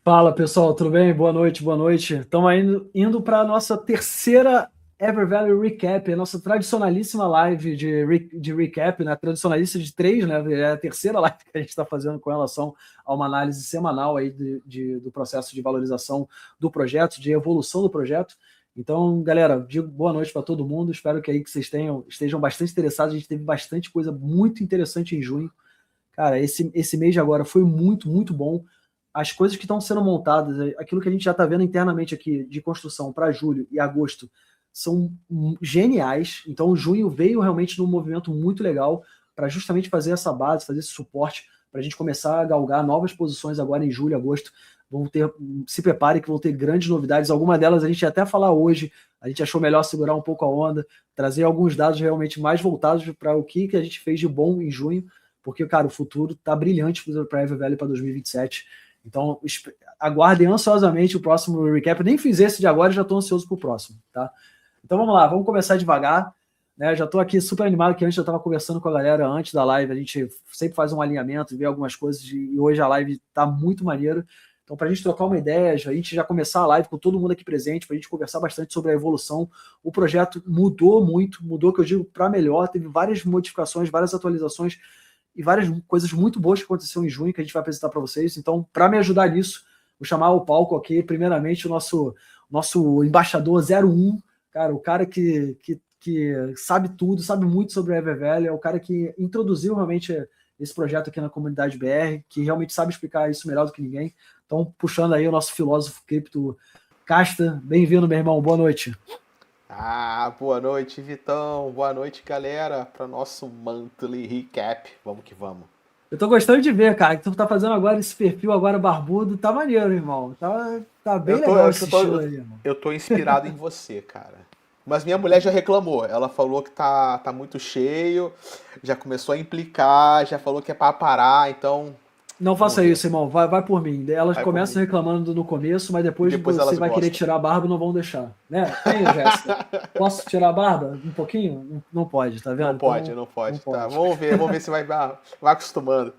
Fala pessoal, tudo bem? Boa noite, boa noite. Estamos indo para a nossa terceira EverValue Recap, a nossa tradicionalíssima live de recap, né? Tradicionalista de 3, né? É a terceira live que a gente está fazendo com relação a uma análise semanal aí do processo de valorização do projeto, de evolução do projeto. Então, galera, digo boa noite para todo mundo. Espero que aí que vocês estejam bastante interessados. A gente teve bastante coisa muito interessante em junho. Cara, esse mês de agora foi muito, muito bom. As coisas que estão sendo montadas, aquilo que a gente já está vendo internamente aqui de construção para julho e agosto, são geniais. Então, junho veio realmente num movimento muito legal para justamente fazer essa base, fazer esse suporte, para a gente começar a galgar novas posições agora em julho e agosto. Se prepare que vão ter grandes novidades. Algumas delas a gente ia até falar hoje. A gente achou melhor segurar um pouco a onda, trazer alguns dados realmente mais voltados para o que a gente fez de bom em junho, porque, cara, o futuro está brilhante para a EverValue para 2027. Então, aguardem ansiosamente o próximo recap. Eu nem fiz esse de agora e já estou ansioso para o próximo, tá? Então vamos lá, vamos começar devagar. Né? Já estou aqui super animado, que antes eu estava conversando com a galera antes da live. A gente sempre faz um alinhamento, vê algumas coisas, e hoje a live está muito maneira. Então, para a gente trocar uma ideia, a gente já começar a live com todo mundo aqui presente, para a gente conversar bastante sobre a evolução. O projeto mudou muito, mudou, que eu digo, para melhor. Teve várias modificações, várias atualizações e várias coisas muito boas que aconteceram em junho que a gente vai apresentar para vocês. Então, para me ajudar nisso, vou chamar ao palco aqui, primeiramente, o nosso embaixador 01, cara, o cara que sabe tudo, sabe muito sobre a EverValue, é o cara que introduziu realmente esse projeto aqui na comunidade BR, que realmente sabe explicar isso melhor do que ninguém. Então, puxando aí o nosso filósofo cripto, Casta, bem-vindo, meu irmão, boa noite. Boa noite, Vitão. Boa noite, galera, para nosso monthly recap. Vamos que vamos. Eu tô gostando de ver, cara, que tu tá fazendo agora esse perfil agora barbudo, tá maneiro, irmão. Tá bem legal esse estilo aí, irmão. Eu tô inspirado em você, cara. Mas minha mulher já reclamou. Ela falou que tá muito cheio, já começou a implicar, já falou que é para parar, então... Não faça isso, irmão. Vai por mim. Elas Vai começam reclamando no começo, mas depois elas você vai gostam. querer tirar a barba e não vão deixar. Né? Tem, Jéssica? Posso tirar a barba um pouquinho? Não pode, tá vendo? Não pode. Tá, vamos ver se vai acostumando.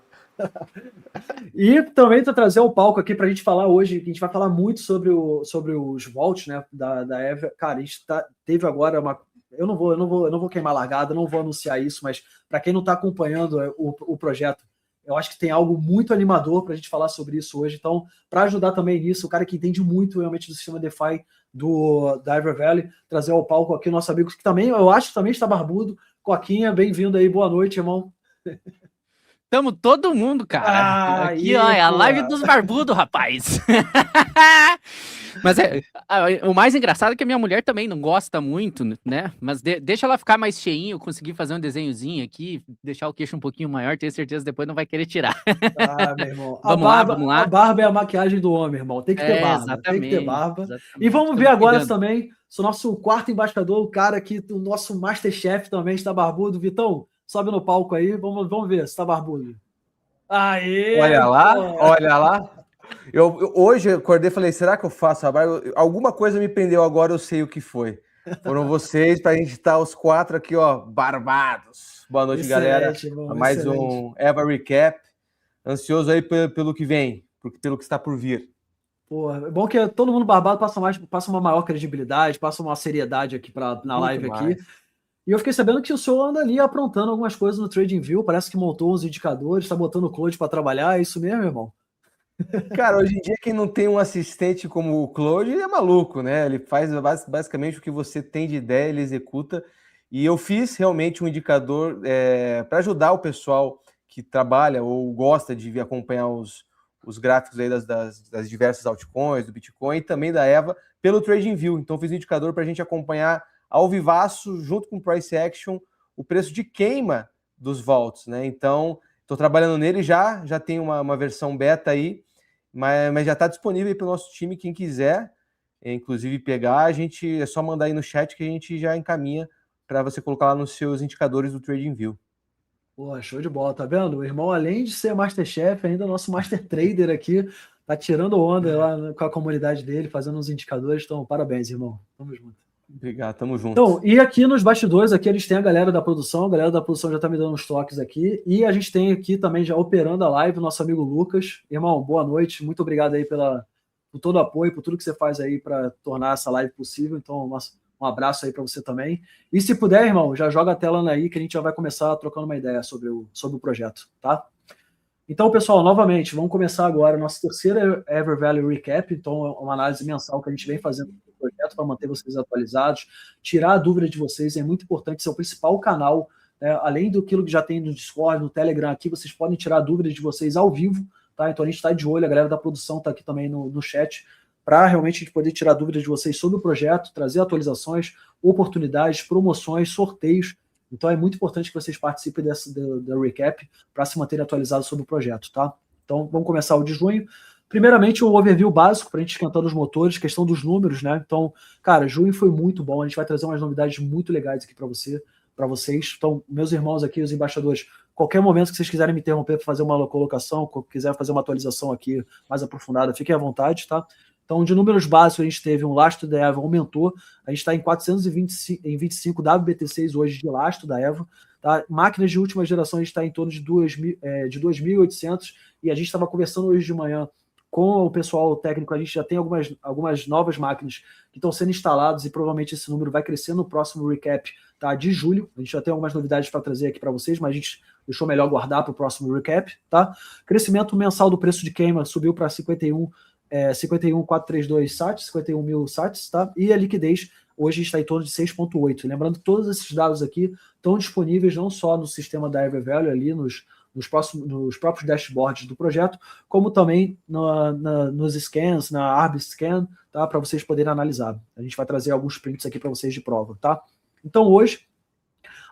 E também tô trazer o palco aqui pra gente falar hoje, que a gente vai falar muito sobre os vaults, né, da EVA. Cara, a gente teve agora uma... Eu não vou queimar largada, não vou anunciar isso, mas para quem não está acompanhando o projeto, eu acho que tem algo muito animador para a gente falar sobre isso hoje. Então, para ajudar também nisso, o cara que entende muito realmente do sistema DeFi da EverValue, trazer ao palco aqui o nosso amigo, que também, eu acho que também está barbudo. Coquinha, bem-vindo aí, boa noite, irmão. Tamo todo mundo, cara. Aqui, ó, é a live dos barbudos, rapaz. Mas o mais engraçado é que a minha mulher também não gosta muito, né? Mas deixa ela ficar mais cheinha, eu consegui fazer um desenhozinho aqui, deixar o queixo um pouquinho maior, tenho certeza depois não vai querer tirar. Meu irmão. Vamos lá. A barba é a maquiagem do homem, irmão. Tem que ter barba. Exatamente, tem que ter barba. Exatamente. E vamos ver agora também, o nosso quarto embaixador, o cara aqui, o nosso Masterchef também está barbudo. Vitão, sobe no palco aí, vamos ver se tá barbudo. Aê! Olha lá. Eu hoje acordei e falei, será que eu faço a barba? Alguma coisa me prendeu agora, eu sei o que foi. Foram vocês para a gente estar os quatro aqui, ó, barbados. Boa noite, galera. Irmão, mais um EVA Recap. Ansioso aí pelo que vem, pelo que está por vir. Pô, é bom que todo mundo barbado passa uma maior credibilidade, passa uma seriedade aqui na live aqui. E eu fiquei sabendo que o senhor anda ali aprontando algumas coisas no TradingView, parece que montou uns indicadores, está botando o Claude para trabalhar, é isso mesmo, irmão? Cara, hoje em dia quem não tem um assistente como o Claude é maluco, né? Ele faz basicamente o que você tem de ideia, ele executa. E eu fiz realmente um indicador para ajudar o pessoal que trabalha ou gosta de acompanhar os gráficos aí das diversas altcoins, do Bitcoin e também da EVA pelo TradingView. Então fiz um indicador para a gente acompanhar ao vivaço, junto com o Price Action, o preço de queima dos vaults, né? Então, estou trabalhando nele já tem uma versão beta aí, mas já está disponível para o nosso time, quem quiser, inclusive pegar, é só mandar aí no chat que a gente já encaminha para você colocar lá nos seus indicadores do TradingView. Pô, show de bola, tá vendo? O irmão, além de ser Masterchef, ainda é nosso Master Trader aqui, tá tirando onda lá com a comunidade dele, fazendo uns indicadores, então parabéns, irmão. Tamo junto. Obrigado, tamo junto. Então, e aqui nos bastidores, aqui eles têm a galera da produção já tá me dando uns toques aqui, e a gente tem aqui também já operando a live o nosso amigo Lucas. Irmão, boa noite, muito obrigado aí por todo o apoio, por tudo que você faz aí para tornar essa live possível. Então, um abraço aí para você também. E se puder, irmão, já joga a tela aí que a gente já vai começar trocando uma ideia sobre o projeto, tá? Então, pessoal, novamente, vamos começar agora a nossa terceira EverValue Recap. Então, é uma análise mensal que a gente vem fazendo do projeto para manter vocês atualizados, tirar a dúvida de vocês. É muito importante, esse é o principal canal, né? Além do que já tem no Discord, no Telegram aqui, vocês podem tirar dúvidas de vocês ao vivo, tá? Então, a gente está de olho, a galera da produção está aqui também no chat, para realmente a gente poder tirar dúvidas de vocês sobre o projeto, trazer atualizações, oportunidades, promoções, sorteios. Então é muito importante que vocês participem da recap para se manterem atualizados sobre o projeto, tá? Então vamos começar o de junho. Primeiramente, o overview básico para a gente esquentar os motores, questão dos números, né? Então, cara, junho foi muito bom. A gente vai trazer umas novidades muito legais aqui para vocês. Então, meus irmãos aqui, os embaixadores, qualquer momento que vocês quiserem me interromper para fazer uma colocação, quiser fazer uma atualização aqui mais aprofundada, fiquem à vontade, tá? Então, de números básicos, a gente teve um lastro da EVA aumentou, a gente está em 425 WBT6 hoje de lastro da EVA, tá? Máquinas de última geração, a gente está em torno de 2.800, e a gente estava conversando hoje de manhã com o pessoal técnico, a gente já tem algumas novas máquinas que estão sendo instaladas, e provavelmente esse número vai crescer no próximo recap, tá? De julho. A gente já tem algumas novidades para trazer aqui para vocês, mas a gente deixou melhor guardar para o próximo recap, tá? Crescimento mensal do preço de queima subiu para 51.432 sats, 51 mil sats, tá? E a liquidez hoje está em torno de 6.8. Lembrando que todos esses dados aqui estão disponíveis não só no sistema da EverValue, ali nos próprios dashboards do projeto, como também nos scans, na ArbScan, tá? Para vocês poderem analisar. A gente vai trazer alguns prints aqui para vocês de prova, tá? Então hoje,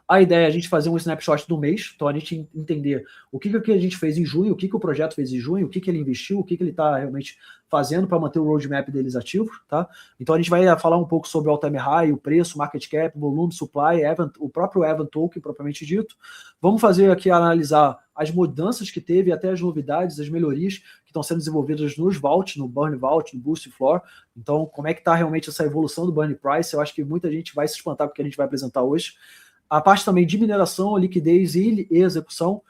a ideia é a gente fazer um snapshot do mês, então a gente entender o que a gente fez em junho, o que o projeto fez em junho, o que ele investiu, o que ele está realmente fazendo para manter o roadmap deles ativo, tá? Então a gente vai falar um pouco sobre o all-time high, o preço, market cap, volume, supply, o próprio EVA token propriamente dito. Vamos fazer aqui analisar as mudanças que teve, até as novidades, as melhorias que estão sendo desenvolvidas nos vault, no burn vault, no boost floor. Então como é que está realmente essa evolução do burn price? Eu acho que muita gente vai se espantar com o que a gente vai apresentar hoje. A parte também de mineração, liquidez e execução.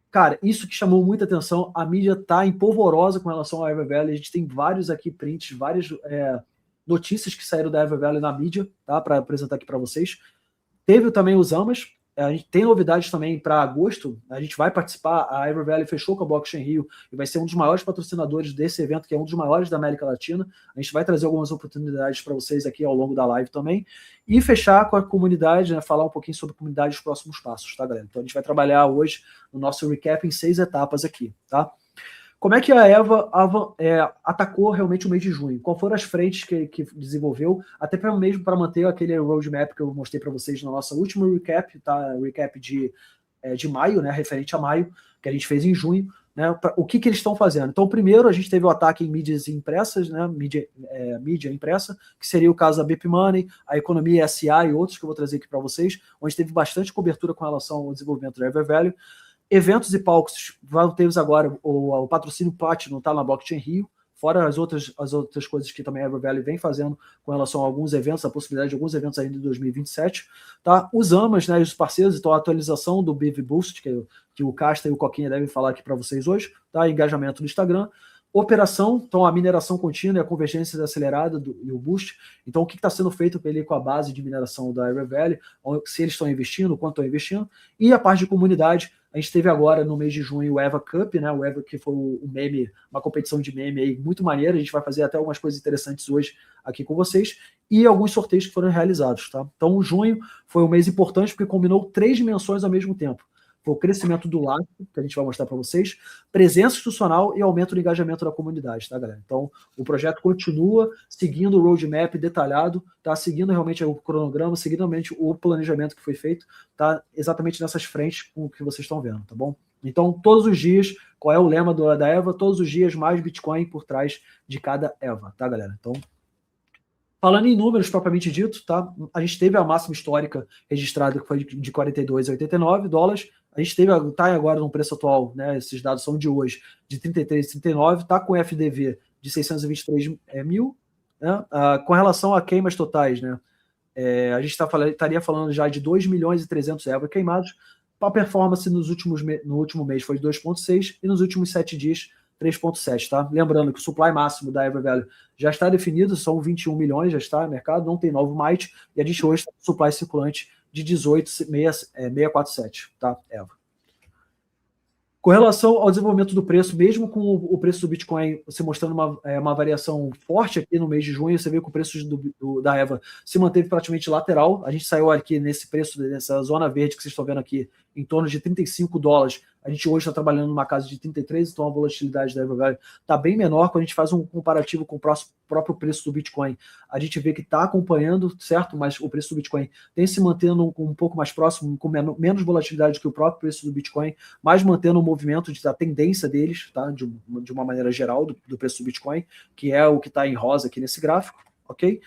Cara, isso que chamou muita atenção, a mídia está empolvorosa com relação ao EverValue. A gente tem vários aqui prints, várias notícias que saíram da EverValue na mídia, tá? Para apresentar aqui para vocês. Teve também os AMAs. A gente tem novidades também para agosto, a gente vai participar, a EverValue fechou com a Blockchain.RIO e vai ser um dos maiores patrocinadores desse evento, que é um dos maiores da América Latina. A gente vai trazer algumas oportunidades para vocês aqui ao longo da live também, e fechar com a comunidade, né, falar um pouquinho sobre a comunidade e os próximos passos, tá, galera? Então a gente vai trabalhar hoje no nosso recap em 6 etapas aqui, tá? Como é que a EVA atacou realmente o mês de junho? Qual foram as frentes que desenvolveu, até mesmo para manter aquele roadmap que eu mostrei para vocês na nossa última recap, tá? Recap de maio, né? Referente a maio, que a gente fez em junho. Né? O que eles estão fazendo? Então, primeiro, a gente teve o ataque em mídias impressas, né? Mídia impressa, que seria o caso da BPMoney, a Economia S e outros que eu vou trazer aqui para vocês, onde teve bastante cobertura com relação ao desenvolvimento da EverValue. Eventos e palcos, vão ter agora o patrocínio Platinum está na Blockchain.RIO, fora as outras coisas que também a EverValue vem fazendo com relação a alguns eventos, a possibilidade de alguns eventos ainda em 2027. Tá? Os AMAs, né, os parceiros, então a atualização do BV Boost, que o Casta e o Coquinha devem falar aqui para vocês hoje, tá? Engajamento no Instagram. Operação, então a mineração contínua, a convergência acelerada e o boost. Então o que está sendo feito com a base de mineração da EverValue, se eles estão investindo, quanto estão investindo, e a parte de comunidade. A gente teve agora no mês de junho o EVA CUP, né? O EVA, que foi um meme, uma competição de meme aí muito maneira. A gente vai fazer até algumas coisas interessantes hoje aqui com vocês, e alguns sorteios que foram realizados, tá? Então o junho foi um mês importante porque combinou 3 dimensões ao mesmo tempo. Foi o crescimento do lastro, que a gente vai mostrar para vocês, presença institucional e aumento do engajamento da comunidade, tá, galera? Então, o projeto continua seguindo o roadmap detalhado, tá? Seguindo realmente o cronograma, seguindo realmente o planejamento que foi feito, tá? Exatamente nessas frentes com o que vocês estão vendo, tá bom? Então, todos os dias, qual é o lema da EVA? Todos os dias mais Bitcoin por trás de cada EVA, tá, galera? Então, falando em números propriamente dito, tá? A gente teve a máxima histórica registrada, que foi de 42,89 dólares. A gente está agora no preço atual, né? Esses dados são de hoje, de 33,39, está com FDV de 623 mil. Né? Com relação a queimas totais, né? A gente estaria falando já de 2 milhões e 300 EVA queimados. A performance no último mês foi de 2,6 e nos últimos 7 dias 3,7, tá? Lembrando que o supply máximo da EverValue já está definido, são 21 milhões, já está no mercado, não tem novo might, e a gente hoje está com supply circulante de 18,647, tá, Eva? Com relação ao desenvolvimento do preço, mesmo com o preço do Bitcoin se mostrando uma variação forte aqui no mês de junho, você viu que o preço da EVA se manteve praticamente lateral. A gente saiu aqui nesse preço, nessa zona verde que vocês estão vendo aqui, em torno de $35. A gente hoje está trabalhando numa casa de 33, então a volatilidade da EverValue está bem menor. Quando a gente faz um comparativo com o próprio preço do Bitcoin, a gente vê que está acompanhando, certo? Mas o preço do Bitcoin tem se mantendo um pouco mais próximo, com menos volatilidade que o próprio preço do Bitcoin, mas mantendo o movimento da tendência deles, tá? De uma maneira geral, do preço do Bitcoin, que é o que está em rosa aqui nesse gráfico, ok?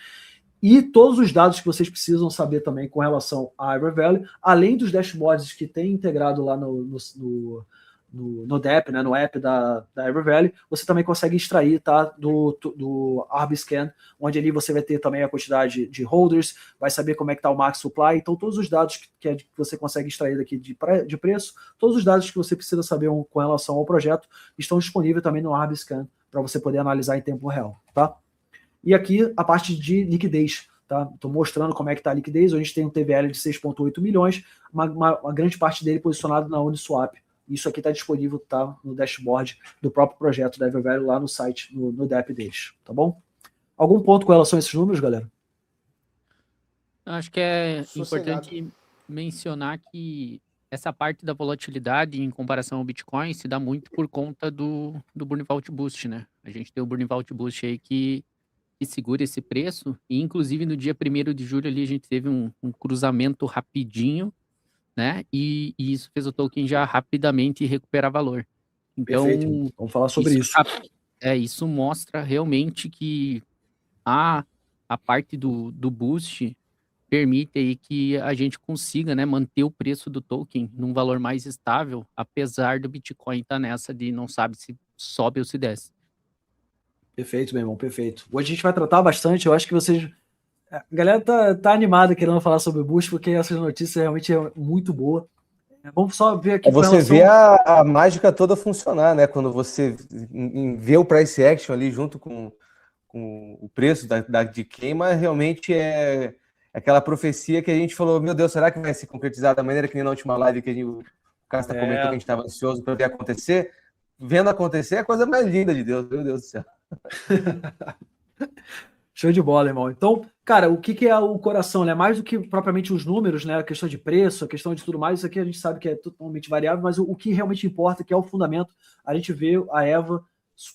E todos os dados que vocês precisam saber também com relação à EverValue, além dos dashboards que tem integrado lá no DApp, né, no app da EverValue, você também consegue extrair, tá, do ArbScan, onde ali você vai ter também a quantidade de holders, vai saber como é que está o max supply. Então todos os dados que você consegue extrair daqui de preço, todos os dados que você precisa saber com relação ao projeto estão disponíveis também no ArbScan para você poder analisar em tempo real, tá? E aqui a parte de liquidez, tá? Estou mostrando como é que está a liquidez. Hoje a gente tem um TVL de 6,8 milhões, uma grande parte dele posicionado na Uniswap. Isso aqui está disponível, tá, no dashboard do próprio projeto da EverValue lá no site, no DApp deles, tá bom? Algum ponto com relação a esses números, galera? Acho que é importante mencionar que essa parte da volatilidade em comparação ao Bitcoin se dá muito por conta do Burn Vault Boost, né? A gente tem o Burn Vault Boost aí que segura esse preço, e inclusive no dia 1º de julho ali a gente teve um cruzamento rapidinho, né, e isso fez o token já rapidamente recuperar valor. Então, perfeito. Vamos falar sobre isso. Isso mostra realmente que a parte do boost permite aí que a gente consiga, né, manter o preço do token num valor mais estável, apesar do Bitcoin estar nessa de não sabe se sobe ou se desce. Perfeito, meu irmão, perfeito. Hoje a gente vai tratar bastante, eu acho que vocês... A galera tá animada querendo falar sobre o Boost, porque essas notícias realmente é muito boa. Vamos só ver aqui... Você vê a mágica toda funcionar, né? Quando você vê o price action ali junto com o preço de queima, realmente é aquela profecia que a gente falou, meu Deus, será que vai se concretizar da maneira que nem na última live que o Cássio comentou que a gente estava ansioso para ver acontecer? Vendo acontecer é a coisa mais linda de Deus, meu Deus do céu. Show de bola, irmão. Então, cara, o que é o coração, né? Mais do que propriamente os números, né? A questão de preço, a questão de tudo mais, isso aqui a gente sabe que é totalmente variável, mas o que realmente importa, que é o fundamento, a gente vê a EVA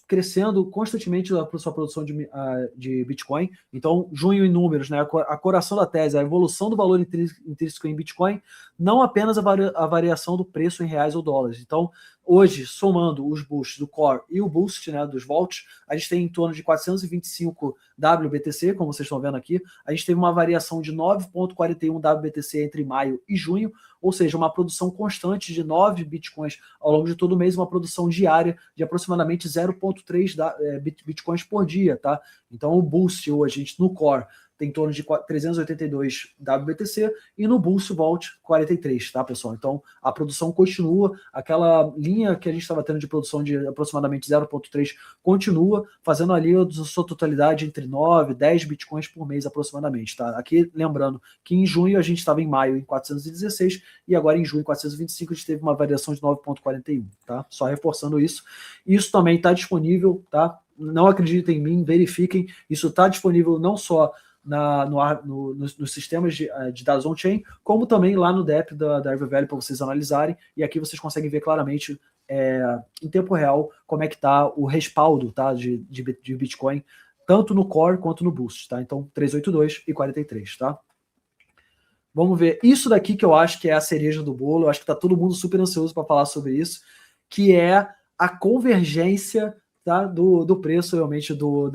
crescendo constantemente a sua produção de Bitcoin. Então, junho em números, né? A coração da tese, a evolução do valor intrínseco em Bitcoin, não apenas a variação do preço em reais ou dólares. Então, hoje, somando os boosts do Core e o boost, né, dos Vaults, a gente tem em torno de 425 WBTC, como vocês estão vendo aqui. A gente teve uma variação de 9,41 WBTC entre maio e junho, ou seja, uma produção constante de 9 Bitcoins ao longo de todo o mês, uma produção diária de aproximadamente 0,3 Bitcoins por dia, tá? Então, o boost hoje, a gente no Core tem em torno de 382 WBTC e no Boost Vault 43, tá, pessoal? Então, a produção continua, aquela linha que a gente estava tendo de produção de aproximadamente 0,3 continua, fazendo ali a sua totalidade entre 9 e 10 Bitcoins por mês aproximadamente, tá? Aqui, lembrando que em junho a gente estava em maio em 416 e agora em junho em 425 a gente teve uma variação de 9,41, tá? Só reforçando isso. Isso também está disponível, tá? Não acreditem em mim, verifiquem, isso está disponível não só nos sistemas de dados on-chain, como também lá no DApp da EverValue para vocês analisarem, e aqui vocês conseguem ver claramente em tempo real como é que está o respaldo, tá, de Bitcoin, tanto no Core quanto no Boost, tá? Então 382 e 43, tá? Vamos ver, isso daqui que eu acho que é a cereja do bolo, eu acho que está todo mundo super ansioso para falar sobre isso, que é a convergência, tá, do preço realmente do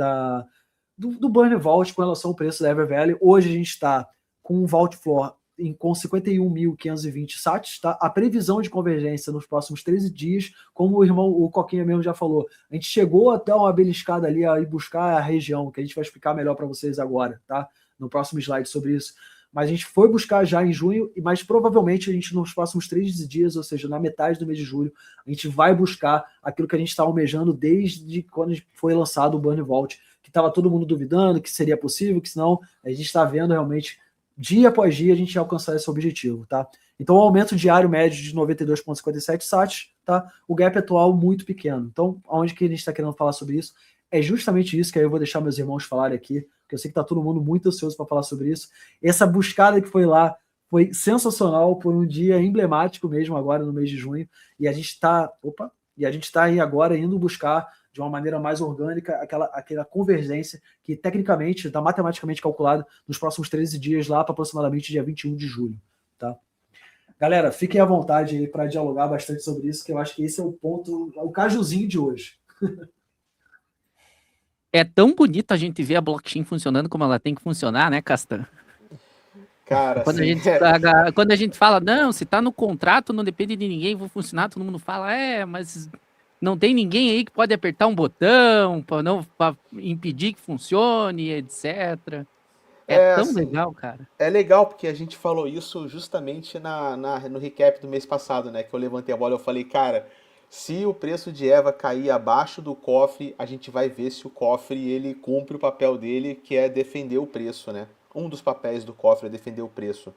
Burn Vault com relação ao preço da EverValue. Hoje a gente está com um Vault Floor com 51.520 sats, tá? A previsão de convergência nos próximos 13 dias, como o Coquinha mesmo já falou, a gente chegou até uma beliscada ali a ir buscar a região, que a gente vai explicar melhor para vocês agora, tá? No próximo slide sobre isso. mas a gente foi buscar já em junho, mas provavelmente a gente nos próximos 3 dias, ou seja, na metade do mês de julho, a gente vai buscar aquilo que a gente está almejando desde quando foi lançado o Burn Vault, que estava todo mundo duvidando que seria possível, que senão a gente está vendo realmente, dia após dia, a gente ia alcançar esse objetivo, tá? Então, o aumento diário médio de 92,57 sats, tá? O gap atual muito pequeno. Então, aonde que a gente está querendo falar sobre isso? É justamente isso que aí eu vou deixar meus irmãos falarem aqui, porque eu sei que está todo mundo muito ansioso para falar sobre isso. Essa buscada que foi lá foi sensacional, foi um dia emblemático mesmo agora no mês de junho, e a gente está aí agora indo buscar de uma maneira mais orgânica aquela convergência que tecnicamente está matematicamente calculada nos próximos 13 dias lá para aproximadamente dia 21 de julho, tá? Galera, fiquem à vontade aí para dialogar bastante sobre isso, que eu acho que esse é o ponto, o cajuzinho de hoje. É tão bonito a gente ver a blockchain funcionando como ela tem que funcionar, né, Castan? Cara, Quando, assim, quando a gente fala, não, se tá no contrato, não depende de ninguém, vou funcionar, todo mundo fala, mas não tem ninguém aí que pode apertar um botão para impedir que funcione, etc. É tão assim, legal, cara. é legal porque a gente falou isso justamente no recap do mês passado, né? Que eu levantei a bola e eu falei, cara, se o preço de EVA cair abaixo do cofre, a gente vai ver se o cofre ele cumpre o papel dele, que é defender o preço, né? Um dos papéis do cofre é defender o preço.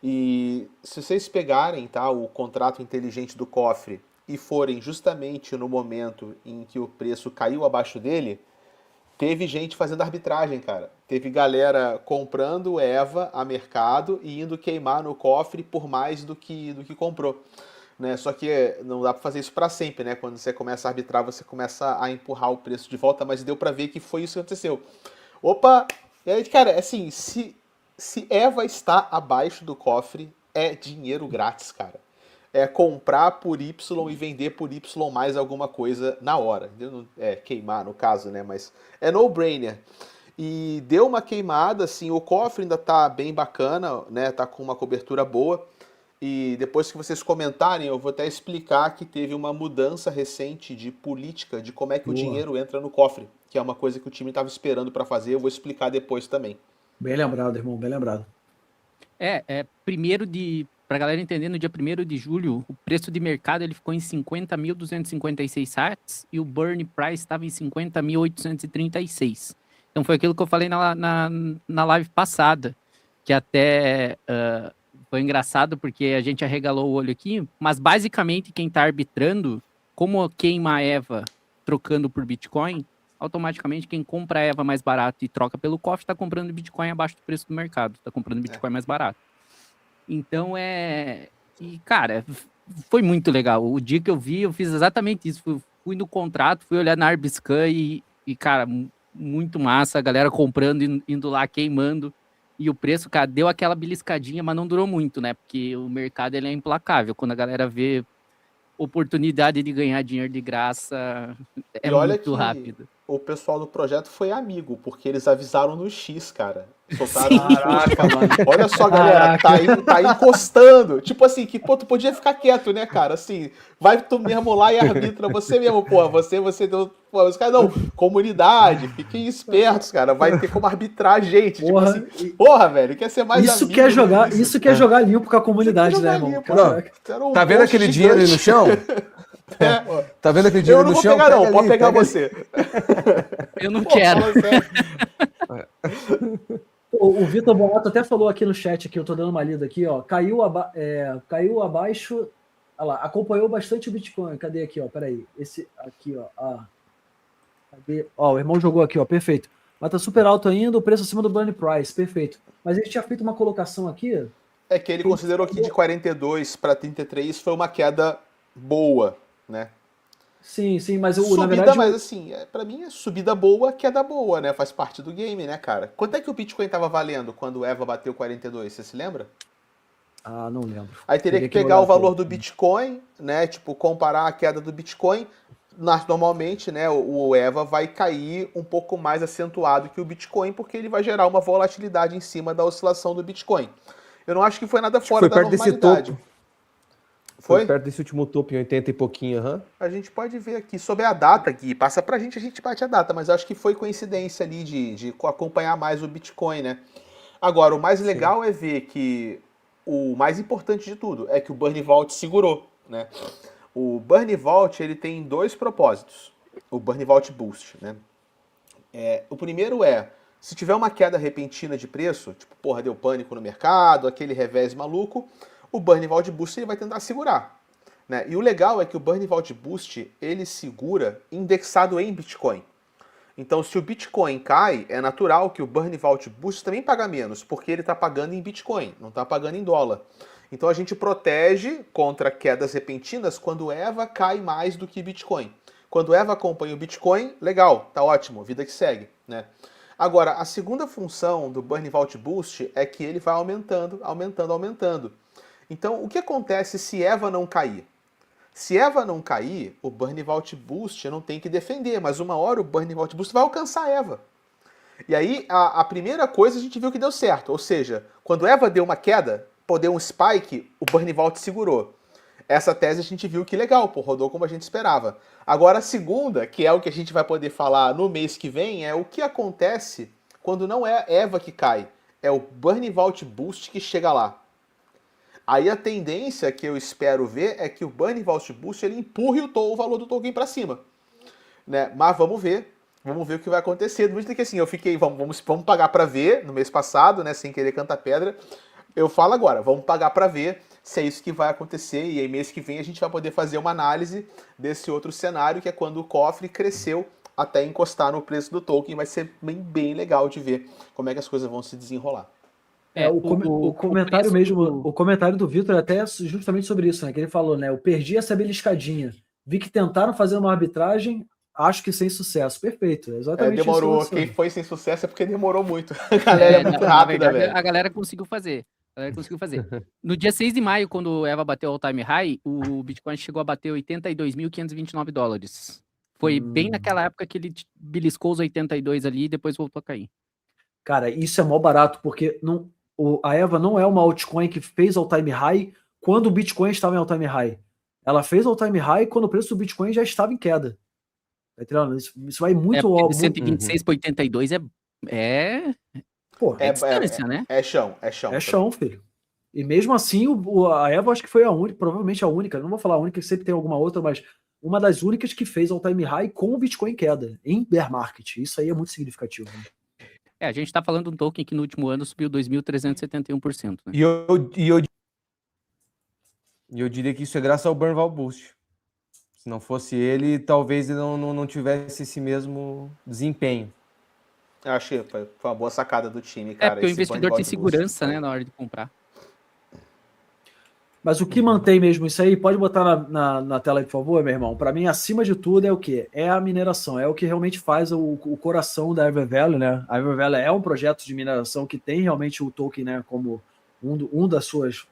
E se vocês pegarem, tá, o contrato inteligente do cofre e forem justamente no momento em que o preço caiu abaixo dele, teve gente fazendo arbitragem, cara. Teve galera comprando EVA a mercado e indo queimar no cofre por mais do que comprou. Né? Só que não dá para fazer isso para sempre, né? Quando você começa a arbitrar, você começa a empurrar o preço de volta, mas deu para ver que foi isso que aconteceu. Opa! E aí, cara, assim, se EVA está abaixo do cofre, é dinheiro grátis, cara. É comprar por Y e vender por Y mais alguma coisa na hora. É queimar, no caso, né? Mas é no-brainer. E deu uma queimada, assim, o cofre ainda tá bem bacana, né? Tá com uma cobertura boa. E depois que vocês comentarem, eu vou até explicar que teve uma mudança recente de política, de como é que o dinheiro entra no cofre, que é uma coisa que o time estava esperando para fazer, eu vou explicar depois também. Bem lembrado, irmão, bem lembrado. Pra galera entender, no dia 1º de julho, o preço de mercado ele ficou em 50.256 sats e o burn price estava em 50.836. Então foi aquilo que eu falei na live passada, que até foi engraçado porque a gente arregalou o olho aqui, mas basicamente quem está arbitrando, como queima a EVA trocando por Bitcoin, automaticamente quem compra a EVA mais barato e troca pelo cofre está comprando Bitcoin abaixo do preço do mercado, está comprando Bitcoin mais barato. Então E, cara, foi muito legal. O dia que eu vi, eu fiz exatamente isso. Fui no contrato, fui olhar na Arbiscan e cara, muito massa. A galera comprando, indo lá, queimando. E o preço, cara, deu aquela beliscadinha, mas não durou muito, né? Porque o mercado ele é implacável. Quando a galera vê oportunidade de ganhar dinheiro de graça, é muito rápido. O pessoal do projeto foi amigo, porque eles avisaram no X, cara. Soltaram no Caraca, mano. Olha só, galera, tá aí encostando. Tipo assim, que pô, tu podia ficar quieto, né, cara? Assim, vai tu mesmo lá e arbitra você mesmo, pô. Você deu. Pô, os caras, não, comunidade, fiquem espertos, cara. Vai ter como arbitrar a gente. Porra, tipo assim, porra, velho, quer ser mais isso amigo. Isso que é jogar limpo com a comunidade, né, irmão? Tá vendo aquele dinheiro ali no chão? Tá vendo aquele dinheiro no chão? Eu não vou pegar, não. Pode pegar você. Eu não quero. O Vitor Bonato até falou aqui no chat, aqui, eu tô dando uma lida aqui, ó. Caiu abaixo. Olha lá, acompanhou bastante o Bitcoin. Cadê aqui, ó? Peraí. Esse aqui, ó. Cadê? Ó, o irmão jogou aqui, ó. Perfeito. Mas tá super alto ainda, o preço acima do burn price. Perfeito. Mas ele tinha feito uma colocação aqui. É que ele considerou que de 42 para 33 foi uma queda boa, né? Sim, mas subida, na verdade... mas assim, pra mim é subida boa, queda boa, né? Faz parte do game, né, cara? Quanto é que o Bitcoin tava valendo quando o EVA bateu 42? Você se lembra? Ah, não lembro. Aí teria que pegar o valor do Bitcoin, né? Tipo, comparar a queda do Bitcoin. Normalmente, né, o EVA vai cair um pouco mais acentuado que o Bitcoin, porque ele vai gerar uma volatilidade em cima da oscilação do Bitcoin. Eu não acho que foi nada fora da normalidade. Foi perto desse último topo em 80 e pouquinho, A gente pode ver aqui sobre a data, Gui. Passa pra gente, a gente bate a data, mas eu acho que foi coincidência ali de acompanhar mais o Bitcoin, né? Agora, o mais legal é ver que o mais importante de tudo é que o Burn Vault segurou, né? O Burn Vault, ele tem 2 propósitos. O Burn Vault Boost, né? O primeiro se tiver uma queda repentina de preço, tipo, porra, deu pânico no mercado, aquele revés maluco, o Burn Vault Boost ele vai tentar segurar, né? E o legal é que o Burn Vault Boost, ele segura indexado em Bitcoin. Então, se o Bitcoin cai, é natural que o Burn Vault Boost também paga menos, porque ele está pagando em Bitcoin, não está pagando em dólar. Então, a gente protege contra quedas repentinas quando o EVA cai mais do que Bitcoin. Quando o EVA acompanha o Bitcoin, legal, tá ótimo, vida que segue, né? Agora, a segunda função do Burn Vault Boost é que ele vai aumentando, aumentando, aumentando. Então, o que acontece se EVA não cair? Se EVA não cair, o Burn Vault Boost não tem que defender, mas uma hora o Burn Vault Boost vai alcançar EVA. E aí, a primeira coisa a gente viu que deu certo, ou seja, quando EVA deu uma queda, deu um spike, o Burn Vault segurou. Essa tese a gente viu que legal, rodou como a gente esperava. Agora a segunda, que é o que a gente vai poder falar no mês que vem, é o que acontece quando não é EVA que cai, é o Burn Vault Boost que chega lá. Aí a tendência que eu espero ver é que o Burn Vault Boost ele empurre o valor do token para cima, né? Mas vamos ver o que vai acontecer. Do mesmo que assim, eu fiquei, vamos pagar para ver no mês passado, né? Sem querer cantar pedra. Eu falo agora, vamos pagar para ver se é isso que vai acontecer, e aí mês que vem a gente vai poder fazer uma análise desse outro cenário, que é quando o cofre cresceu até encostar no preço do token. Vai ser bem legal de ver como é que as coisas vão se desenrolar. O comentário mesmo, o comentário do Vitor é até justamente sobre isso, né? Que ele falou, né? Eu perdi essa beliscadinha. Vi que tentaram fazer uma arbitragem, acho que sem sucesso. Perfeito, exatamente demorou. isso. Quem foi sem sucesso é porque demorou muito. A galera é muito rápida, velho. A galera conseguiu fazer. No dia 6 de maio, quando o EVA bateu o all-time high, o Bitcoin chegou a bater $82.529. Foi bem naquela época que ele beliscou os 82 ali e depois voltou a cair. Cara, isso é mó barato, porque a EVA não é uma altcoin que fez all-time high quando o Bitcoin estava em all-time high. Ela fez all-time high quando o preço do Bitcoin já estava em queda. Tá entendendo? Isso vai muito... De 126 para 82 Pô, distância, né? É chão. É chão, filho. E mesmo assim, a EVA acho que foi a única, provavelmente a única, não vou falar a única, que sempre tem alguma outra, mas uma das únicas que fez all-time high com o Bitcoin em queda, em bear market. Isso aí é muito significativo. Né? A gente tá falando de um token que no último ano subiu 2.371%. Né? E eu diria que isso é graças ao Burn Vault Boost. Se não fosse ele, talvez ele não tivesse esse mesmo desempenho. Eu acho que foi uma boa sacada do time, cara. Porque o investidor tem segurança, né, na hora de comprar. Mas o que mantém mesmo isso aí, pode botar na tela aí, por favor, meu irmão. Para mim, acima de tudo, é o quê? É a mineração. É o que realmente faz o coração da EverValue, né? A EverValue é um projeto de mineração que tem realmente o token, né, como um das suas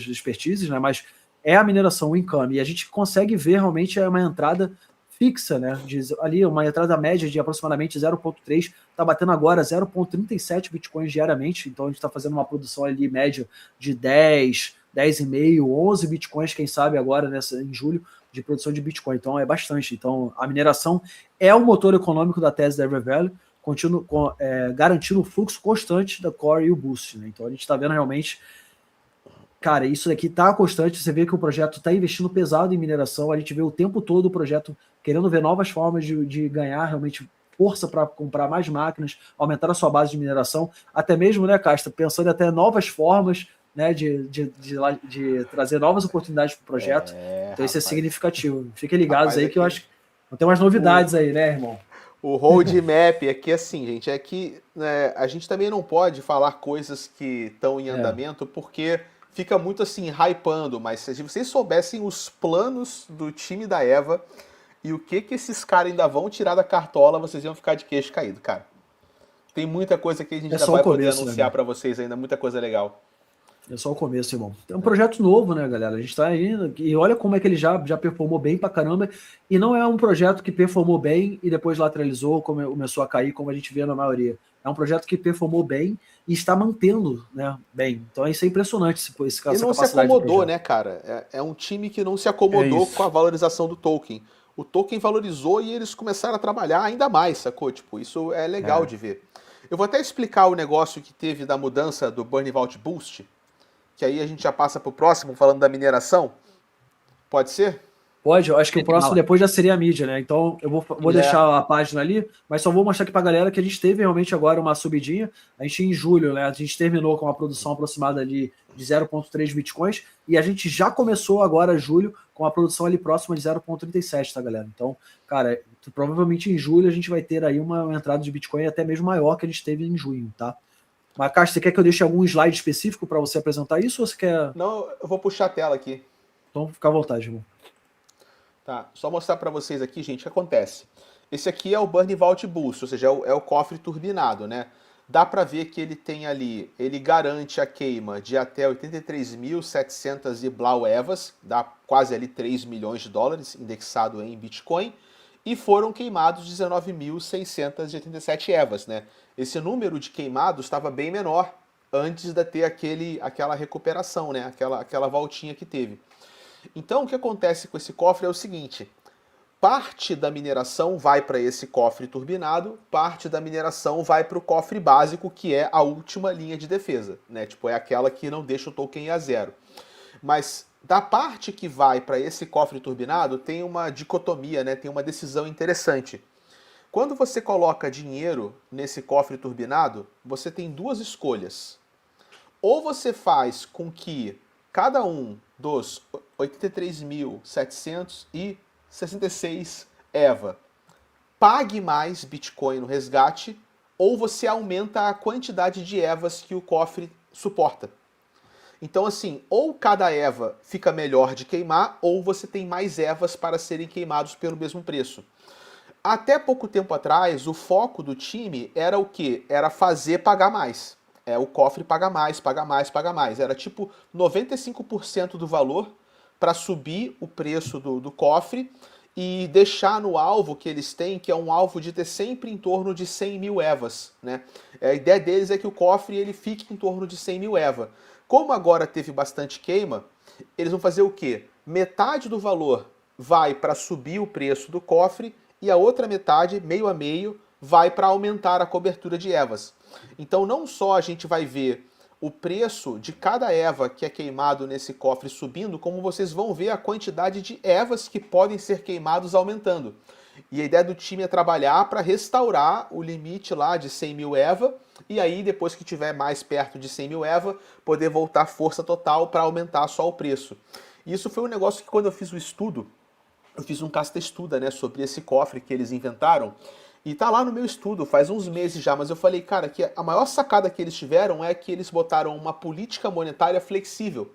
expertises, né? Mas é a mineração, o income. E a gente consegue ver realmente uma entrada fixa, né? Ali, uma entrada média de aproximadamente 0,3, está batendo agora 0,37 bitcoins diariamente. Então a gente está fazendo uma produção ali média de 10,5, 11 bitcoins, quem sabe agora em julho, de produção de Bitcoin. Então é bastante. Então a mineração é o motor econômico da tese da EverValue, garantindo o fluxo constante da Core e o Boost. Né? Então a gente está vendo realmente, cara, isso daqui está constante. Você vê que o projeto está investindo pesado em mineração. A gente vê o tempo todo o projeto querendo ver novas formas de ganhar realmente força para comprar mais máquinas, aumentar a sua base de mineração, até mesmo, né, Casta, pensando até novas formas, né, de trazer novas oportunidades para o projeto. Então isso é significativo. Fiquem ligados aí que eu acho que tem umas novidades aí, né, irmão? O roadmap é que, assim, gente, é que né, a gente também não pode falar coisas que estão em andamento, porque fica muito assim, hypando, mas se vocês soubessem os planos do time da EVA e o que esses caras ainda vão tirar da cartola, vocês iam ficar de queixo caído, cara. Tem muita coisa que a gente ainda vai poder anunciar para vocês ainda, muita coisa legal. É só o começo, irmão. É um projeto novo, né, galera? A gente tá indo e olha como é que ele já performou bem pra caramba. E não é um projeto que performou bem e depois lateralizou, começou a cair, como a gente vê na maioria. É um projeto que performou bem e está mantendo, né, bem. Então isso é impressionante. Esse e não se acomodou, né, cara? É um time que não se acomodou com a valorização do token. O token valorizou e eles começaram a trabalhar ainda mais, sacou? Tipo, isso é legal de ver. Eu vou até explicar o negócio que teve da mudança do Burn Vault Boost, que aí a gente já passa para o próximo, falando da mineração. Pode ser? Pode, eu acho que o próximo depois já seria a mídia, né? Então eu vou deixar a página ali, mas só vou mostrar aqui pra galera que a gente teve realmente agora uma subidinha. A gente em julho, né? A gente terminou com uma produção aproximada ali de 0,3 bitcoins e a gente já começou agora, julho, com a produção ali próxima de 0,37, tá, galera? Então, cara, provavelmente em julho a gente vai ter aí uma entrada de bitcoin até mesmo maior que a gente teve em junho, tá? Mas, Cássio, você quer que eu deixe algum slide específico para você apresentar isso ou você quer... Não, eu vou puxar a tela aqui. Então fica à vontade, irmão. Tá, só mostrar para vocês aqui, gente, o que acontece. Esse aqui é o Burn Vault Boost, ou seja, é o cofre turbinado, né? Dá para ver que ele tem ali, ele garante a queima de até 83.700 e blau EVAs, dá quase ali 3 milhões de dólares, indexado em Bitcoin, e foram queimados 19.687 EVAs, né? Esse número de queimados estava bem menor antes de ter aquela recuperação, né? Aquela voltinha que teve. Então, o que acontece com esse cofre é o seguinte: parte da mineração vai para esse cofre turbinado, parte da mineração vai para o cofre básico, que é a última linha de defesa, né? Tipo, é aquela que não deixa o token a zero. Mas da parte que vai para esse cofre turbinado, tem uma dicotomia, né? Tem uma decisão interessante. Quando você coloca dinheiro nesse cofre turbinado, você tem duas escolhas. Ou você faz com que cada um dos 83.766 EVA pague mais Bitcoin no resgate, ou você aumenta a quantidade de EVAs que o cofre suporta. Então, assim, ou cada EVA fica melhor de queimar, ou você tem mais EVAs para serem queimados pelo mesmo preço. Até pouco tempo atrás, o foco do time era o quê? Era fazer pagar mais. O cofre paga mais, paga mais, paga mais. Era tipo 95% do valor para subir o preço do cofre e deixar no alvo que eles têm, que é um alvo de ter sempre em torno de 100 mil EVAs, né? A ideia deles é que o cofre ele fique em torno de 100 mil EVA. Como agora teve bastante queima, eles vão fazer o quê? Metade do valor vai para subir o preço do cofre e a outra metade, meio a meio, vai para aumentar a cobertura de EVAs. Então não só a gente vai ver o preço de cada EVA que é queimado nesse cofre subindo, como vocês vão ver a quantidade de EVAs que podem ser queimados aumentando. E a ideia do time é trabalhar para restaurar o limite lá de 100 mil EVA, e aí depois que tiver mais perto de 100 mil EVA, poder voltar força total para aumentar só o preço. E isso foi um negócio que quando eu fiz o estudo, eu fiz um casta estuda, né, sobre esse cofre que eles inventaram, e tá lá no meu estudo, faz uns meses já, mas eu falei, cara, que a maior sacada que eles tiveram é que eles botaram uma política monetária flexível.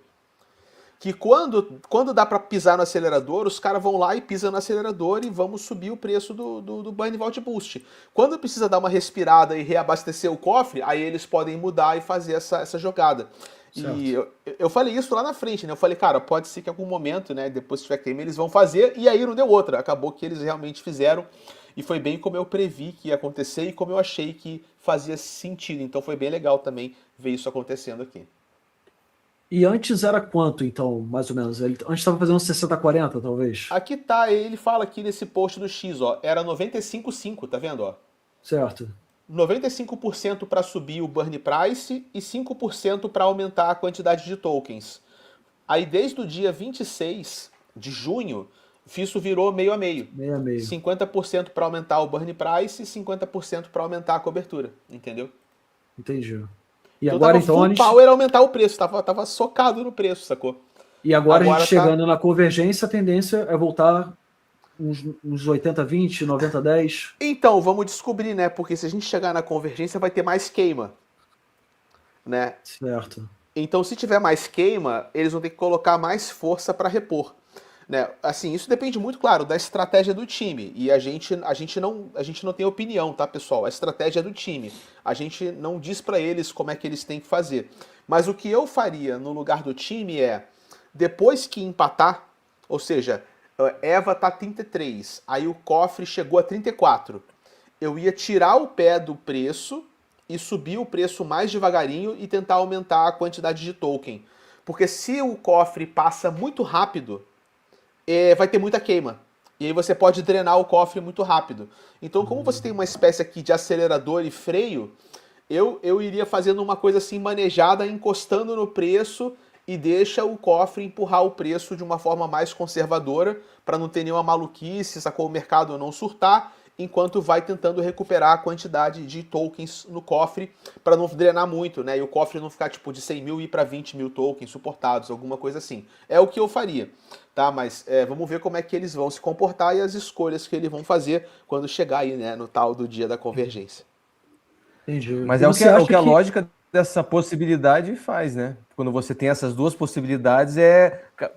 Que quando dá para pisar no acelerador, os caras vão lá e pisam no acelerador e vamos subir o preço do Burn Vault Boost. Quando precisa dar uma respirada e reabastecer o cofre, aí eles podem mudar e fazer essa jogada. Certo. E eu falei isso lá na frente, né? Eu falei, cara, pode ser que em algum momento, né, depois que tiver queima, eles vão fazer, e aí não deu outra. Acabou que eles realmente fizeram. E foi bem como eu previ que ia acontecer e como eu achei que fazia sentido. Então foi bem legal também ver isso acontecendo aqui. E antes era quanto, então, mais ou menos? Antes estava fazendo 60-40, talvez? Aqui tá, ele fala aqui nesse post do X, ó, era 95,5, tá vendo, ó? Certo. 95% para subir o burn price e 5% para aumentar a quantidade de tokens. Aí desde o dia 26 de junho, isso virou meio a meio. Meio a meio. 50% para aumentar o burn price e 50% para aumentar a cobertura, entendeu? Entendi. E então agora então a gente... power aumentar o preço, tava socado no preço, sacou? E agora a gente chegando na convergência, a tendência é voltar uns 80-20, 90-10. Então, vamos descobrir, né? Porque se a gente chegar na convergência, vai ter mais queima, né? Certo. Então, se tiver mais queima, eles vão ter que colocar mais força para repor. Né? Assim, isso depende muito, claro, da estratégia do time. E a gente não tem opinião, tá, pessoal? A estratégia é do time. A gente não diz para eles como é que eles têm que fazer. Mas o que eu faria no lugar do time é, depois que empatar, ou seja, EVA tá 33, aí o cofre chegou a 34, eu ia tirar o pé do preço e subir o preço mais devagarinho e tentar aumentar a quantidade de token. Porque se o cofre passa muito rápido, vai ter muita queima. E aí você pode drenar o cofre muito rápido. Então, como você tem uma espécie aqui de acelerador e freio, eu iria fazendo uma coisa assim manejada, encostando no preço e deixa o cofre empurrar o preço de uma forma mais conservadora para não ter nenhuma maluquice, sacou? O mercado não surtar, enquanto vai tentando recuperar a quantidade de tokens no cofre para não drenar muito, né? E o cofre não ficar tipo de 100 mil e ir para 20 mil tokens suportados, alguma coisa assim. É o que eu faria, tá? Mas vamos ver como é que eles vão se comportar e as escolhas que eles vão fazer quando chegar aí, né, no tal do dia da convergência. Entendi. Mas é o que a lógica dessa possibilidade faz, né? Quando você tem essas duas possibilidades,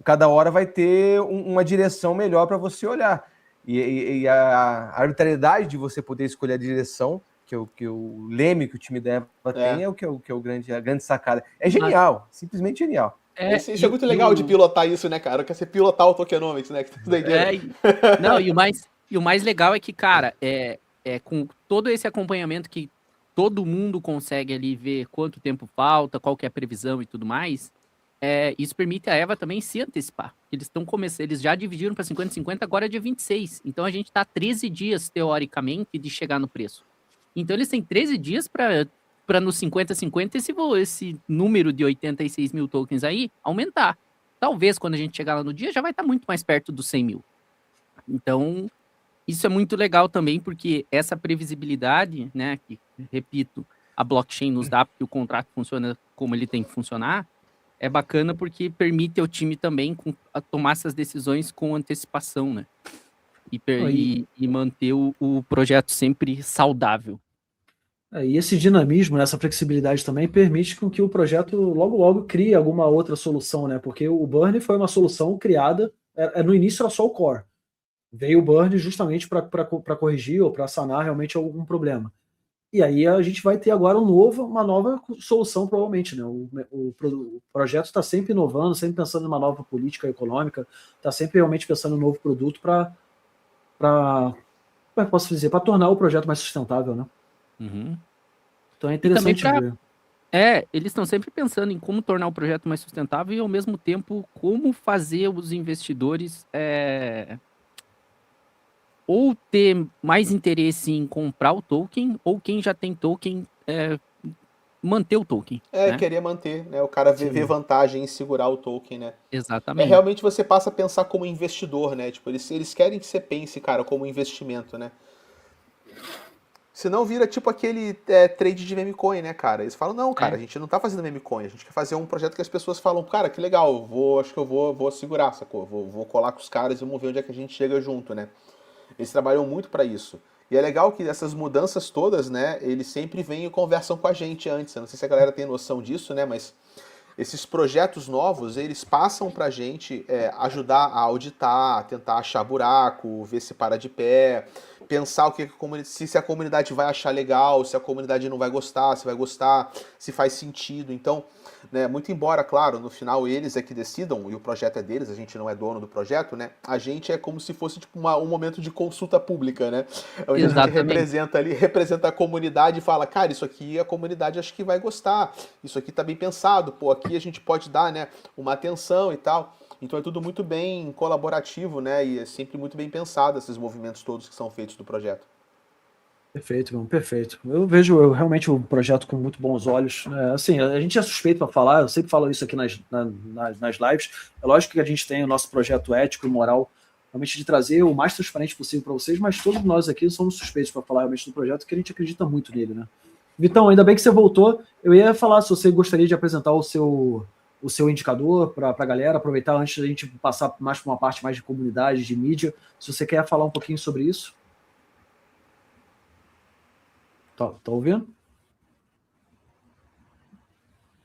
cada hora vai ter uma direção melhor para você olhar. E a arbitrariedade de você poder escolher a direção, que o leme que o time da EVA tem, a grande sacada. É genial, simplesmente genial. Isso é muito legal de pilotar isso, né, cara? Quer ser pilotar o tokenomics, né? Que doideira. Não, e o mais legal é que, cara, com todo esse acompanhamento que todo mundo consegue ali ver quanto tempo falta, qual que é a previsão e tudo mais, isso permite a EVA também se antecipar. Eles estão começando, eles já dividiram para 50-50, agora é dia 26. Então a gente está 13 dias, teoricamente, de chegar no preço. Então eles têm 13 dias para no 50-50 esse número de 86 mil tokens aí aumentar. Talvez quando a gente chegar lá no dia já vai estar muito mais perto dos 100 mil. Então isso é muito legal também, porque essa previsibilidade, né, que, repito, a blockchain nos dá, porque o contrato funciona como ele tem que funcionar, é bacana porque permite ao time também tomar essas decisões com antecipação, né? E manter o projeto sempre saudável. E esse dinamismo, essa flexibilidade também permite com que o projeto logo crie alguma outra solução, né? Porque o Burn foi uma solução criada, no início era só o core. Veio o Burn justamente para corrigir ou para sanar realmente algum problema. E aí a gente vai ter agora uma nova solução, provavelmente, né? O projeto está sempre inovando, sempre pensando em uma nova política econômica, está sempre realmente pensando em um novo produto para tornar o projeto mais sustentável, né? Uhum. Então é interessante ver. Eles estão sempre pensando em como tornar o projeto mais sustentável e, ao mesmo tempo, como fazer os investidores ou ter mais interesse em comprar o token, ou quem já tem token manter o token. Né? Querer manter, né? O cara vê vantagem em segurar o token, né? Exatamente. Realmente você passa a pensar como investidor, né? Tipo, eles querem que você pense, cara, como investimento, né? Senão vira tipo aquele trade de meme coin, né, cara? Eles falam, não, cara, a gente não tá fazendo meme coin, a gente quer fazer um projeto que as pessoas falam, cara, que legal, acho que eu vou segurar, sacou? Vou colar com os caras e vamos ver onde é que a gente chega junto, né? Eles trabalham muito para isso. E é legal que essas mudanças todas, né, eles sempre vêm e conversam com a gente antes. Eu não sei se a galera tem noção disso, né, mas esses projetos novos, eles passam pra gente ajudar a auditar, tentar achar buraco, ver se para de pé, pensar se a comunidade vai achar legal, se a comunidade não vai gostar, se vai gostar, se faz sentido. Então, né, muito embora, claro, no final eles é que decidam, e o projeto é deles, a gente não é dono do projeto, né? A gente é como se fosse tipo um momento de consulta pública, né? Onde Exatamente. a gente representa a comunidade e fala, cara, isso aqui a comunidade acho que vai gostar, isso aqui tá bem pensado, pô, aqui a gente pode dar, né, uma atenção e tal. Então é tudo muito bem colaborativo, né? E é sempre muito bem pensado esses movimentos todos que são feitos do projeto. Perfeito, irmão, perfeito. Eu vejo realmente o projeto com muito bons olhos. Assim, a gente é suspeito para falar, eu sempre falo isso aqui nas lives. É lógico que a gente tem o nosso projeto ético e moral, realmente de trazer o mais transparente possível para vocês, mas todos nós aqui somos suspeitos para falar realmente do projeto, porque a gente acredita muito nele, né? Vitão, ainda bem que você voltou. Eu ia falar se você gostaria de apresentar o seu indicador para a galera, aproveitar antes da gente passar mais para uma parte mais de comunidade, de mídia. Se você quer falar um pouquinho sobre isso. Tá ouvindo?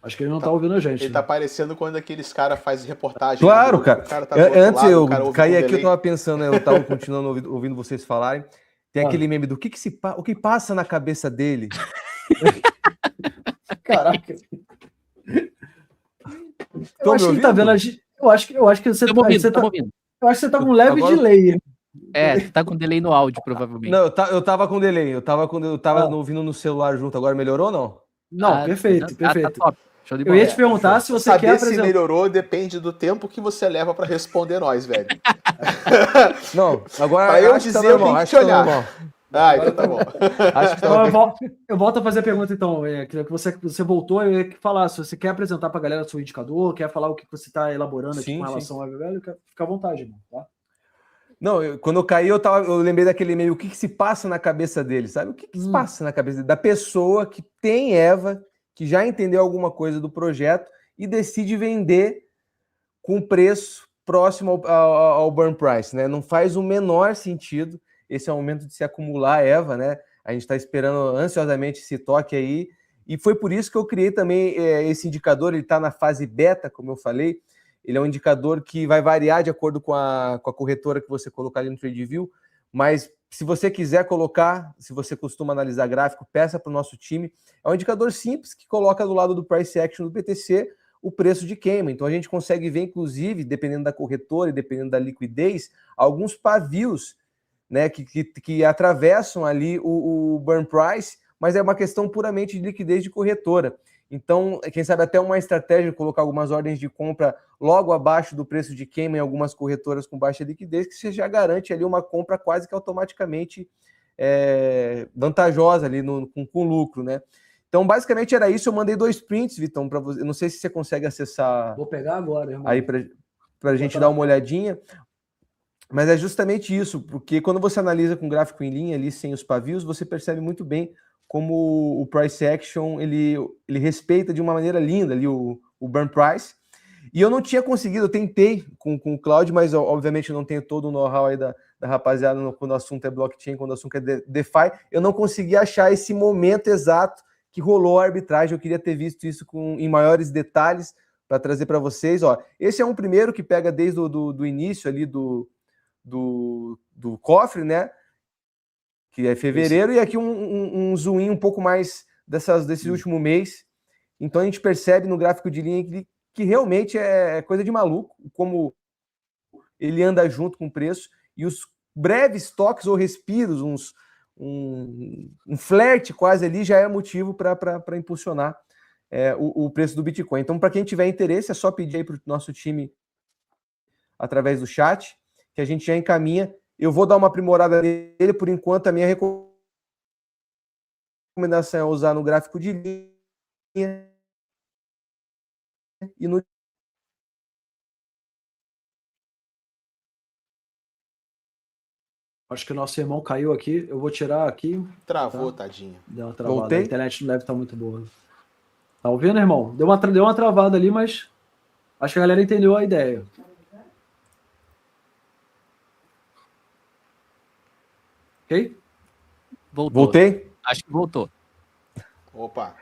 Acho que ele não tá ouvindo a gente. Ele tá parecendo quando aqueles caras fazem reportagem. Claro, cara. Tá antes lado, eu caí aqui, eu tava pensando, eu tava continuando ouvindo vocês falarem. Tem aquele meme do o que passa na cabeça dele. Caraca. Eu acho que ele tá vendo a gente. Eu acho que você tá ouvindo. Eu acho que você tá com um leve delay. Tá com delay no áudio, provavelmente. Não, eu tava com delay. Eu tava ouvindo no celular junto. Agora melhorou ou não? Não, perfeito. Tá top. Show de Eu bola. ia te perguntar se você quer Saber se apresentar. melhorou depende do tempo que você leva pra responder nós, velho. Não, agora Pra eu acho que tá dizer, eu normal, tenho que acho te que tá olhar. normal. Ah, então tá bom. Acho que tá Então, normal. eu volto a fazer a pergunta, então. Que você voltou, eu ia falar, se você quer apresentar para a galera o seu indicador, quer falar o que você está elaborando aqui Sim, com sim. relação ao EverValue, fica à vontade, irmão, tá? Não, quando eu caí, eu lembrei daquele e-mail, o que se passa na cabeça dele, sabe? O que se passa na cabeça dele? Da pessoa que tem EVA, que já entendeu alguma coisa do projeto e decide vender com preço próximo ao burn price, né? Não faz o menor sentido. Esse é o momento de se acumular EVA, né? A gente está esperando ansiosamente esse toque aí. E foi por isso que eu criei também esse indicador. Ele está na fase beta, como eu falei. Ele é um indicador que vai variar de acordo com a corretora que você colocar ali no TradingView, mas se você quiser colocar, se você costuma analisar gráfico, peça para o nosso time. É um indicador simples que coloca do lado do price action do BTC o preço de queima. Então a gente consegue ver, inclusive, dependendo da corretora e dependendo da liquidez, alguns pavios, né, que atravessam ali o burn price, mas é uma questão puramente de liquidez de corretora. Então, quem sabe até uma estratégia de colocar algumas ordens de compra logo abaixo do preço de queima em algumas corretoras com baixa liquidez, que você já garante ali uma compra quase que automaticamente vantajosa ali com lucro, né? Então, basicamente era isso. Eu mandei 2 prints, Vitão, para você. Eu não sei se você consegue acessar. Vou pegar agora, irmão. Aí para a gente dar uma olhadinha. Mas é justamente isso, porque quando você analisa com gráfico em linha ali, sem os pavios, você percebe muito bem como o price action ele respeita de uma maneira linda ali o burn price. E eu não tinha conseguido, eu tentei com o Cloud, mas obviamente eu não tenho todo o know-how aí da rapaziada quando o assunto é blockchain, quando o assunto é DeFi. Eu não consegui achar esse momento exato que rolou a arbitragem. Eu queria ter visto isso em maiores detalhes para trazer para vocês. Ó, esse é um primeiro que pega desde o início ali do cofre, né? Que é fevereiro, e aqui um zoom um pouco mais desse último mês. Então a gente percebe no gráfico de linha que realmente é coisa de maluco, como ele anda junto com o preço, e os breves toques ou respiros, um flerte quase ali, já é motivo para impulsionar o preço do Bitcoin. Então, para quem tiver interesse, é só pedir aí para o nosso time através do chat, que a gente já encaminha. Eu vou dar uma aprimorada nele, por enquanto a minha recomendação é usar no gráfico de linha e no... Acho que o nosso irmão caiu aqui, eu vou tirar aqui. Travou, tá? Tadinho. Deu uma travada, Voltei? A internet não deve estar muito boa. Tá ouvindo, irmão? Deu uma travada ali, mas acho que a galera entendeu a ideia. Ok? Voltei? Acho que voltou. Opa.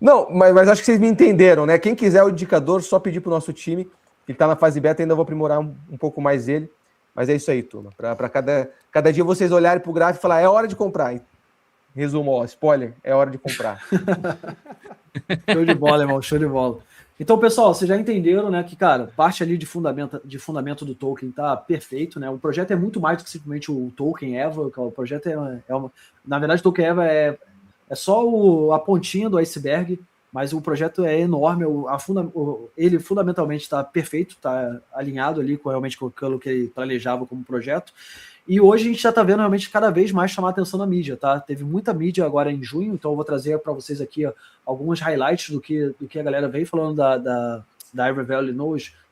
Não, mas acho que vocês me entenderam, né? Quem quiser o indicador, só pedir para o nosso time, que está na fase beta, ainda vou aprimorar um pouco mais ele. Mas é isso aí, turma. Para cada dia vocês olharem para o gráfico e falar, é hora de comprar. Resumo, ó, spoiler, é hora de comprar. Show de bola, irmão, show de bola. Então, pessoal, vocês já entenderam, né, que, cara, parte ali de fundamento do token tá perfeito, né? O projeto é muito mais do que simplesmente o token EVA. O projeto na verdade, o token EVA é só a pontinha do iceberg, mas o projeto é enorme. Ele fundamentalmente está perfeito, está alinhado ali realmente com aquilo que ele planejava como projeto. E hoje a gente já está vendo realmente cada vez mais chamar a atenção na mídia, tá? Teve muita mídia agora em junho, então eu vou trazer para vocês aqui alguns highlights do que a galera veio falando da EverValue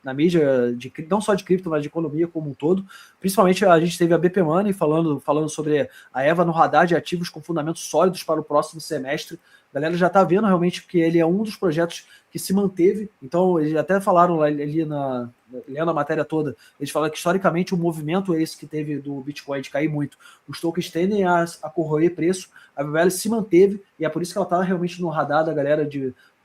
na mídia, não só de cripto, mas de economia como um todo. Principalmente a gente teve a BPMoney falando sobre a EVA no radar de ativos com fundamentos sólidos para o próximo semestre. A galera já está vendo realmente que ele é um dos projetos que se manteve. Então, eles até falaram ali lendo a matéria toda, eles falaram que historicamente o movimento é esse que teve do Bitcoin de cair muito. Os tokens tendem a corroer preço, a EverValue se manteve, e é por isso que ela está realmente no radar da galera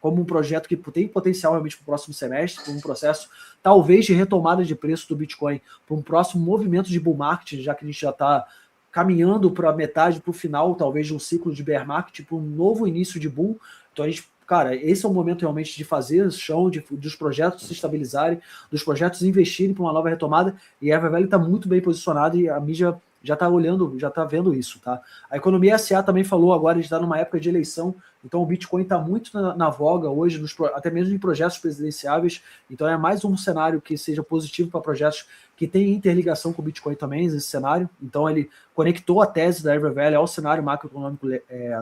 como um projeto que tem potencial realmente para o próximo semestre, como um processo talvez de retomada de preço do Bitcoin, para um próximo movimento de bull market, já que a gente já está caminhando para a metade, para o final, talvez, de um ciclo de bear market, para um novo início de bull. Então a gente, cara, esse é o momento realmente de fazer chão, dos projetos se estabilizarem, dos projetos investirem para uma nova retomada, e a EverValue está muito bem posicionada, e a mídia já está olhando, já está vendo isso, tá? A Economia SA também falou agora, a gente está numa época de eleição, então o Bitcoin está muito na voga hoje, até mesmo em projetos presidenciáveis, então é mais um cenário que seja positivo para projetos que têm interligação com o Bitcoin também, esse cenário. Então ele conectou a tese da EverValue ao cenário macroeconômico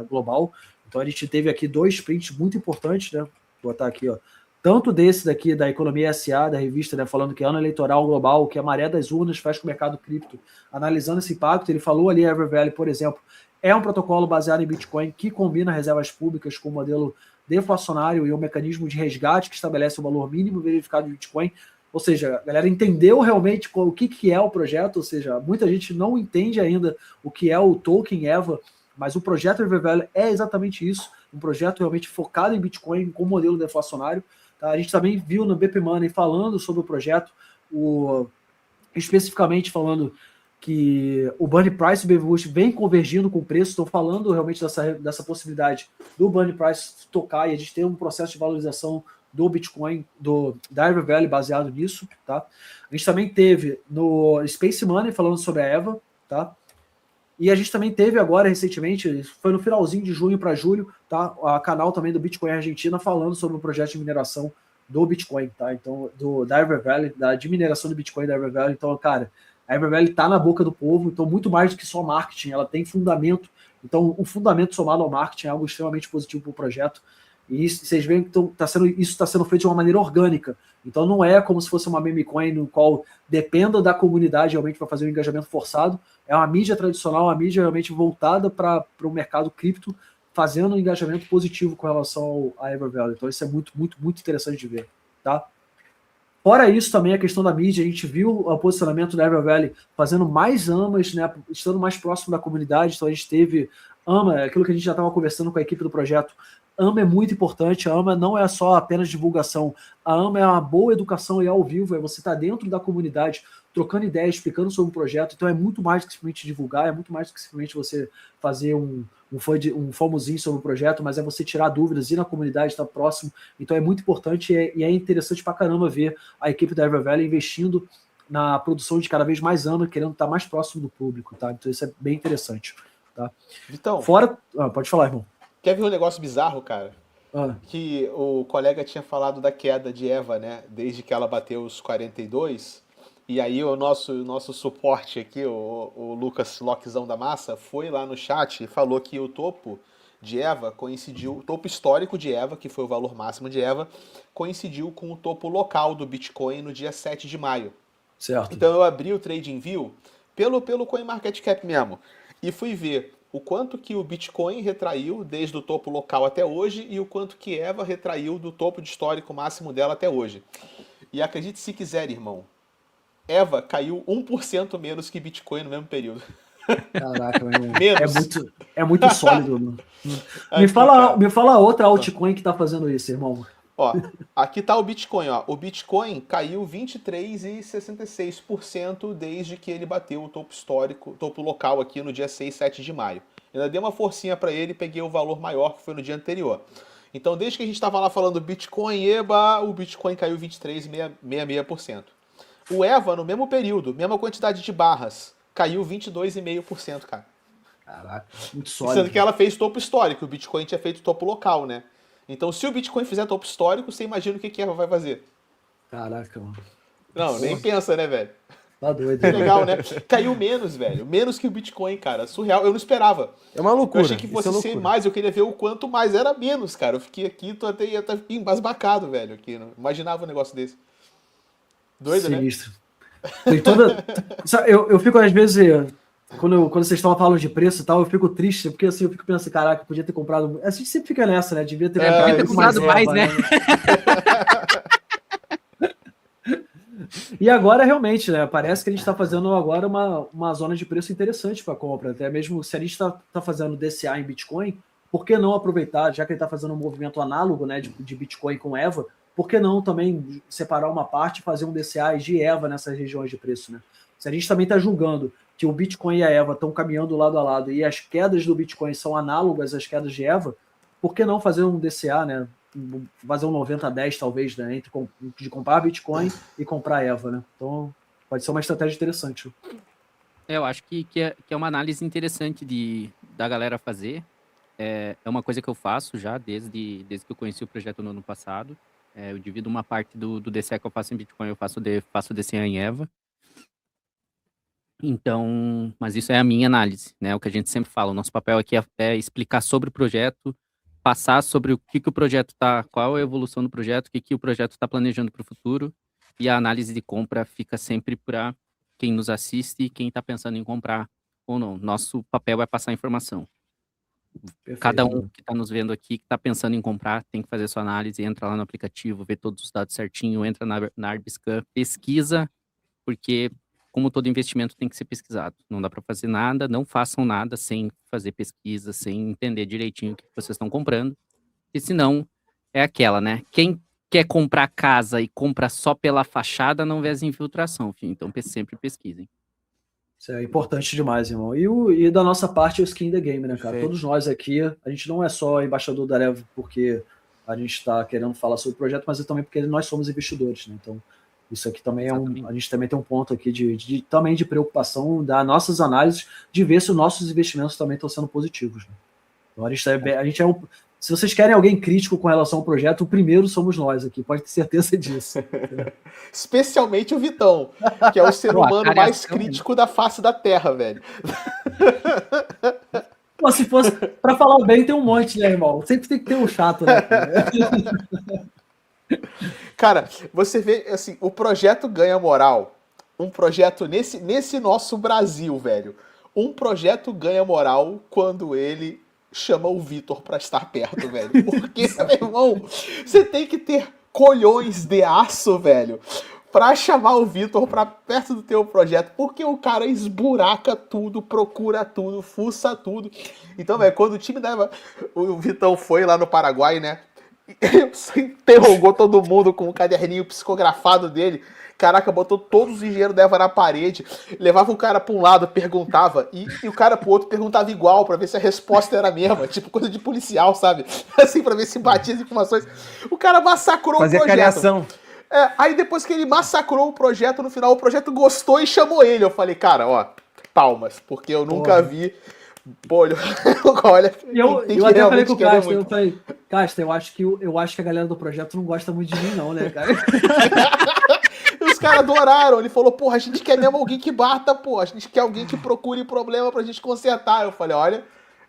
global. Então a gente teve aqui 2 prints muito importantes, né? Vou botar aqui, ó. Tanto desse daqui da Economia SA, da revista, né, falando que é ano eleitoral global, que a maré das urnas faz com o mercado cripto, analisando esse impacto. Ele falou ali, a EverValue, por exemplo, é um protocolo baseado em Bitcoin que combina reservas públicas com o modelo deflacionário e o mecanismo de resgate que estabelece o valor mínimo verificado de Bitcoin. Ou seja, a galera entendeu realmente o que é o projeto, ou seja, muita gente não entende ainda o que é o token EVA, mas o projeto EverValue é exatamente isso, um projeto realmente focado em Bitcoin com modelo deflacionário. Tá? A gente também viu no BPMoney falando sobre o projeto, especificamente falando que o Burn Price e o BVBoost vem convergindo com o preço, estão falando realmente dessa possibilidade do Burn Price tocar e a gente ter um processo de valorização do Bitcoin, da EverValue baseado nisso. Tá? A gente também teve no Space Money falando sobre a EVA, tá? E a gente também teve agora, recentemente, foi no finalzinho de junho para julho, tá? A canal também do Bitcoin Argentina falando sobre o projeto de mineração do Bitcoin, tá? Então, da EverValue, de mineração do Bitcoin da EverValue. Então, cara, a EverValue tá na boca do povo, então muito mais do que só marketing, ela tem fundamento. Então, o fundamento somado ao marketing é algo extremamente positivo para o projeto. E isso, vocês veem que isso está sendo feito de uma maneira orgânica. Então não é como se fosse uma meme coin no qual dependa da comunidade realmente para fazer um engajamento forçado. É uma mídia tradicional, uma mídia realmente voltada para o mercado cripto, fazendo um engajamento positivo com relação à EverValue. Então isso é muito, muito, muito interessante de ver. Tá? Fora isso, também a questão da mídia, a gente viu o posicionamento da EverValue fazendo mais amas, né, estando mais próximo da comunidade. Então a gente teve aquilo que a gente já estava conversando com a equipe do projeto. AMA é muito importante, a AMA não é só apenas divulgação, a AMA é uma boa educação e ao vivo, é você estar dentro da comunidade, trocando ideias, explicando sobre o projeto, então é muito mais do que simplesmente divulgar, é muito mais do que simplesmente você fazer um FOMOzinho sobre o projeto, mas é você tirar dúvidas, ir na comunidade, estar próximo, então é muito importante e é interessante pra caramba ver a equipe da EverValue investindo na produção de cada vez mais AMA, querendo estar mais próximo do público, tá? Então isso é bem interessante, tá? Vitão, pode falar, irmão. Quer ver um negócio bizarro, cara? Que o colega tinha falado da queda de EVA, né? Desde que ela bateu os 42. E aí o nosso suporte aqui, o Lucas Lockzão da Massa, foi lá no chat e falou que o topo de EVA coincidiu, o topo histórico de EVA, que foi o valor máximo de EVA, coincidiu com o topo local do Bitcoin no dia 7 de maio. Certo. Então eu abri o TradingView pelo CoinMarketCap mesmo e fui ver o quanto que o Bitcoin retraiu desde o topo local até hoje e o quanto que EVA retraiu do topo de histórico máximo dela até hoje. E acredite se quiser, irmão, EVA caiu 1% menos que Bitcoin no mesmo período. Caraca, menos. É muito sólido. Mano. Me fala outra altcoin que tá fazendo isso, irmão. Ó, aqui tá o Bitcoin, ó. O Bitcoin caiu 23,66% desde que ele bateu o topo histórico, topo local aqui no dia 6, 7 de maio. Ainda dei uma forcinha para ele e peguei o valor maior que foi no dia anterior. Então, desde que a gente estava lá falando Bitcoin, EBA, o Bitcoin caiu 23,66%. O EVA, no mesmo período, mesma quantidade de barras, caiu 22,5%, cara. Caraca, muito sólido. Sendo que ela fez topo histórico, o Bitcoin tinha feito topo local, né? Então, se o Bitcoin fizer topo histórico, você imagina o que ela vai fazer. Caraca, mano. Não, nem pensa, né, velho? Tá doido. É legal, né? Caiu menos, velho. Menos que o Bitcoin, cara. Surreal. Eu não esperava. É uma loucura. Eu achei que fosse ser mais. Eu queria ver o quanto mais. Era menos, cara. Eu fiquei aqui, tô até embasbacado, velho. Aqui. Não imaginava um negócio desse. Doido, sinistro, né? Tem toda... eu fico, às vezes... Quando vocês estão falando de preço e tal, eu fico triste, porque assim, eu fico pensando, caraca, podia ter comprado. A gente sempre fica nessa, né? Devia ter comprado mais, né? E agora, realmente, né? Parece que a gente está fazendo agora uma zona de preço interessante para compra. Até mesmo se a gente está fazendo DCA em Bitcoin, por que não aproveitar, já que ele está fazendo um movimento análogo, né, de Bitcoin com EVA, por que não também separar uma parte e fazer um DCA de EVA nessas regiões de preço, né? Se a gente também está julgando que o Bitcoin e a EVA estão caminhando lado a lado e as quedas do Bitcoin são análogas às quedas de EVA, por que não fazer um DCA, né? Fazer um 90-10 talvez, né? De comprar Bitcoin e comprar EVA, né? Então pode ser uma estratégia interessante. Eu acho que é uma análise interessante da galera fazer. É uma coisa que eu faço já desde que eu conheci o projeto no ano passado. Eu divido uma parte do DCE que eu faço em Bitcoin, eu faço DCE em EVA. Então, mas isso é a minha análise, né? O que a gente sempre fala. O nosso papel aqui é explicar sobre o projeto, passar sobre o que o projeto está, qual é a evolução do projeto, o que o projeto está planejando para o futuro. E a análise de compra fica sempre para quem nos assiste e quem está pensando em comprar ou não. Nosso papel é passar informação. Cada um Perfeito. que está nos vendo aqui, que está pensando em comprar, tem que fazer sua análise, entra lá no aplicativo, vê todos os dados certinho, entra na Arbiscan, pesquisa, porque como todo investimento tem que ser pesquisado. Não dá para fazer nada, não façam nada sem fazer pesquisa, sem entender direitinho o que vocês estão comprando, e senão é aquela, né? Quem quer comprar casa e compra só pela fachada não vê as infiltração, filho. Então sempre pesquisem. Isso é importante demais, irmão. E da nossa parte, o skin the game, né, cara? Perfeito. Todos nós aqui, a gente não é só embaixador da EVA porque a gente está querendo falar sobre o projeto, mas também porque nós somos investidores, né? Então, isso aqui também Exatamente. a gente também tem um ponto aqui também de preocupação das nossas análises, de ver se os nossos investimentos também estão sendo positivos, né? Então, se vocês querem alguém crítico com relação ao projeto, o primeiro somos nós aqui, pode ter certeza disso. Especialmente o Vitão, que é o ser humano mais crítico da face da Terra, velho. Pô, se fosse pra falar bem, tem um monte, né, irmão? Sempre tem que ter um chato, né? Cara, você vê, assim, o projeto ganha moral. Um projeto nesse nosso Brasil, velho. Um projeto ganha moral quando ele chama o Vitor pra estar perto, velho. Porque, meu irmão, você tem que ter colhões de aço, velho, pra chamar o Vitor pra perto do teu projeto, porque o cara esburaca tudo, procura tudo, fuça tudo. Então, velho, quando o Vitão foi lá no Paraguai, né, interrogou todo mundo com o caderninho psicografado dele. Caraca, botou todos os engenheiros da EVA na parede, levava o cara pra um lado, perguntava, e o cara pro outro perguntava igual, pra ver se a resposta era a mesma, tipo coisa de policial, sabe? Assim, pra ver se batia as informações. O cara massacrou o projeto. Cariação. Aí depois que ele massacrou o projeto, no final o projeto gostou e chamou ele. Eu falei, cara, ó, palmas, porque eu nunca vi. Pô, olha, eu até falei com o Casta, eu falei, Casta, eu acho que a galera do projeto não gosta muito de mim, não, né, cara? Os caras adoraram. Ele falou, porra, a gente quer mesmo alguém que bata, pô. A gente quer alguém que procure problema pra gente consertar. Eu falei, olha,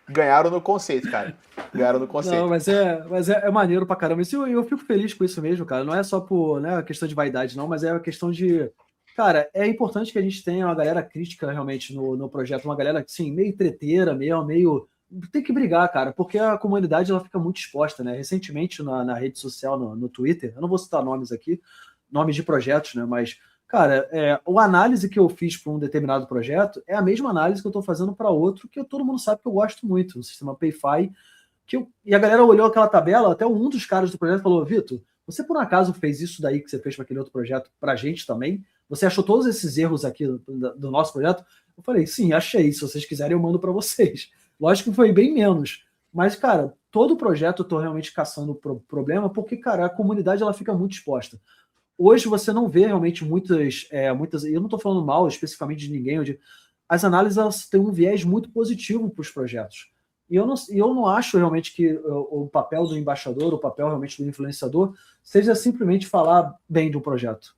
ganharam no conceito, cara. Ganharam no conceito. Não, mas é maneiro pra caramba. Eu fico feliz com isso mesmo, cara. Não é só por questão de vaidade, não, mas é a questão de... Cara, é importante que a gente tenha uma galera crítica realmente no projeto, uma galera, assim, meio treteira, meio... Tem que brigar, cara, porque a comunidade ela fica muito exposta, né? Recentemente, na rede social, no Twitter, eu não vou citar nomes aqui, nomes de projetos, né? Mas, cara, a análise que eu fiz para um determinado projeto é a mesma análise que eu estou fazendo para outro, que todo mundo sabe que eu gosto muito, o sistema PayFi. E a galera olhou aquela tabela, até um dos caras do projeto falou, Vitor, você por um acaso fez isso daí que você fez para aquele outro projeto para a gente também? Você achou todos esses erros aqui do nosso projeto? Eu falei, sim, achei. Se vocês quiserem, eu mando para vocês. Lógico que foi bem menos. Mas, cara, todo o projeto eu estou realmente caçando problema porque, cara, a comunidade ela fica muito exposta. Hoje você não vê realmente muitas eu não estou falando mal especificamente de ninguém, as análises elas têm um viés muito positivo para os projetos. E eu não acho realmente que o papel do embaixador, o papel realmente do influenciador, seja simplesmente falar bem de um projeto.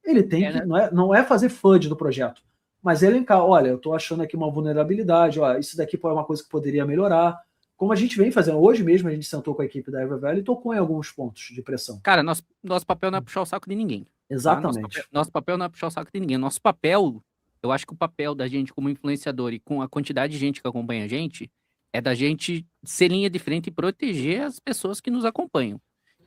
Ele tem que, não é fazer FUD do projeto, mas elencar, olha, eu estou achando aqui uma vulnerabilidade, ó, isso daqui é uma coisa que poderia melhorar. Como a gente vem fazendo, hoje mesmo a gente sentou com a equipe da EverValue e tocou em alguns pontos de pressão. Cara, nosso papel não é puxar o saco de ninguém. Exatamente. Tá? Nosso papel não é puxar o saco de ninguém. Nosso papel, eu acho que o papel da gente como influenciador e com a quantidade de gente que acompanha a gente, é da gente ser linha de frente e proteger as pessoas que nos acompanham.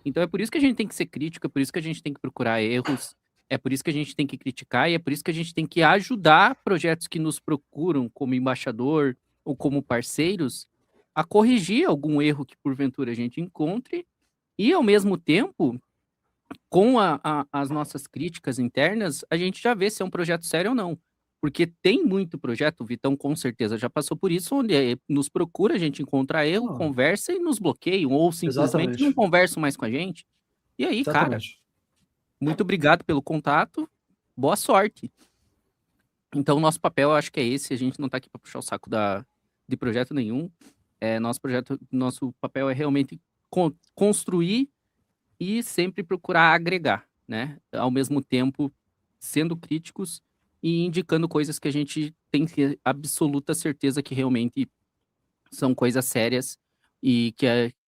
Então é por isso que a gente tem que ser crítico, é por isso que a gente tem que procurar erros, é por isso que a gente tem que criticar e é por isso que a gente tem que ajudar projetos que nos procuram como embaixador ou como parceiros a corrigir algum erro que porventura a gente encontre e, ao mesmo tempo, com as nossas críticas internas, a gente já vê se é um projeto sério ou não. Porque tem muito projeto, o Vitão com certeza já passou por isso, onde nos procura, a gente encontra erro, conversa e nos bloqueiam, ou simplesmente não conversam mais com a gente. E aí, cara, muito obrigado pelo contato, boa sorte. Então, o nosso papel, eu acho que é esse. A gente não está aqui para puxar o saco de projeto nenhum. Nosso papel é realmente construir e sempre procurar agregar, né? Ao mesmo tempo, sendo críticos e indicando coisas que a gente tem absoluta certeza que realmente são coisas sérias e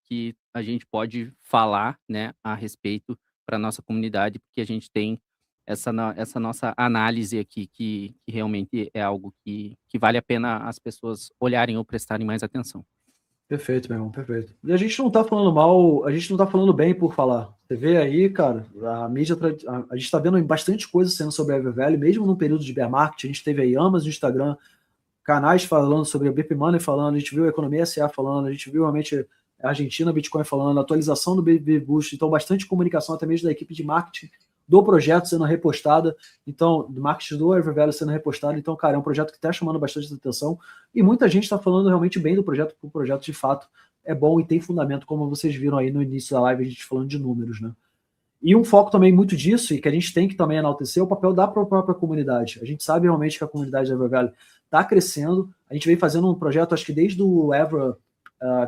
que a gente pode falar, né, a respeito para nossa comunidade, porque a gente tem essa nossa análise aqui, que realmente é algo que vale a pena as pessoas olharem ou prestarem mais atenção. Perfeito, meu irmão, perfeito. E a gente não tá falando mal, a gente não tá falando bem por falar. Você vê aí, cara, a mídia, a gente tá vendo bastante coisa sendo sobre a EverValue, mesmo no período de bear market, a gente teve aí ambas no Instagram, canais falando sobre a BPMoney falando, a gente viu a Economia S falando, a gente viu realmente a Argentina Bitcoin falando, a atualização do BB Boost, então bastante comunicação até mesmo da equipe de marketing do projeto sendo repostada, então, do marketing do EverValue sendo repostado, então, cara, é um projeto que está chamando bastante atenção e muita gente está falando realmente bem do projeto, porque o projeto de fato é bom e tem fundamento, como vocês viram aí no início da live, a gente falando de números, né? E um foco também muito disso, e que a gente tem que também enaltecer, é o papel da própria comunidade. A gente sabe realmente que a comunidade da EverValue está crescendo. A gente vem fazendo um projeto, acho que desde o EVA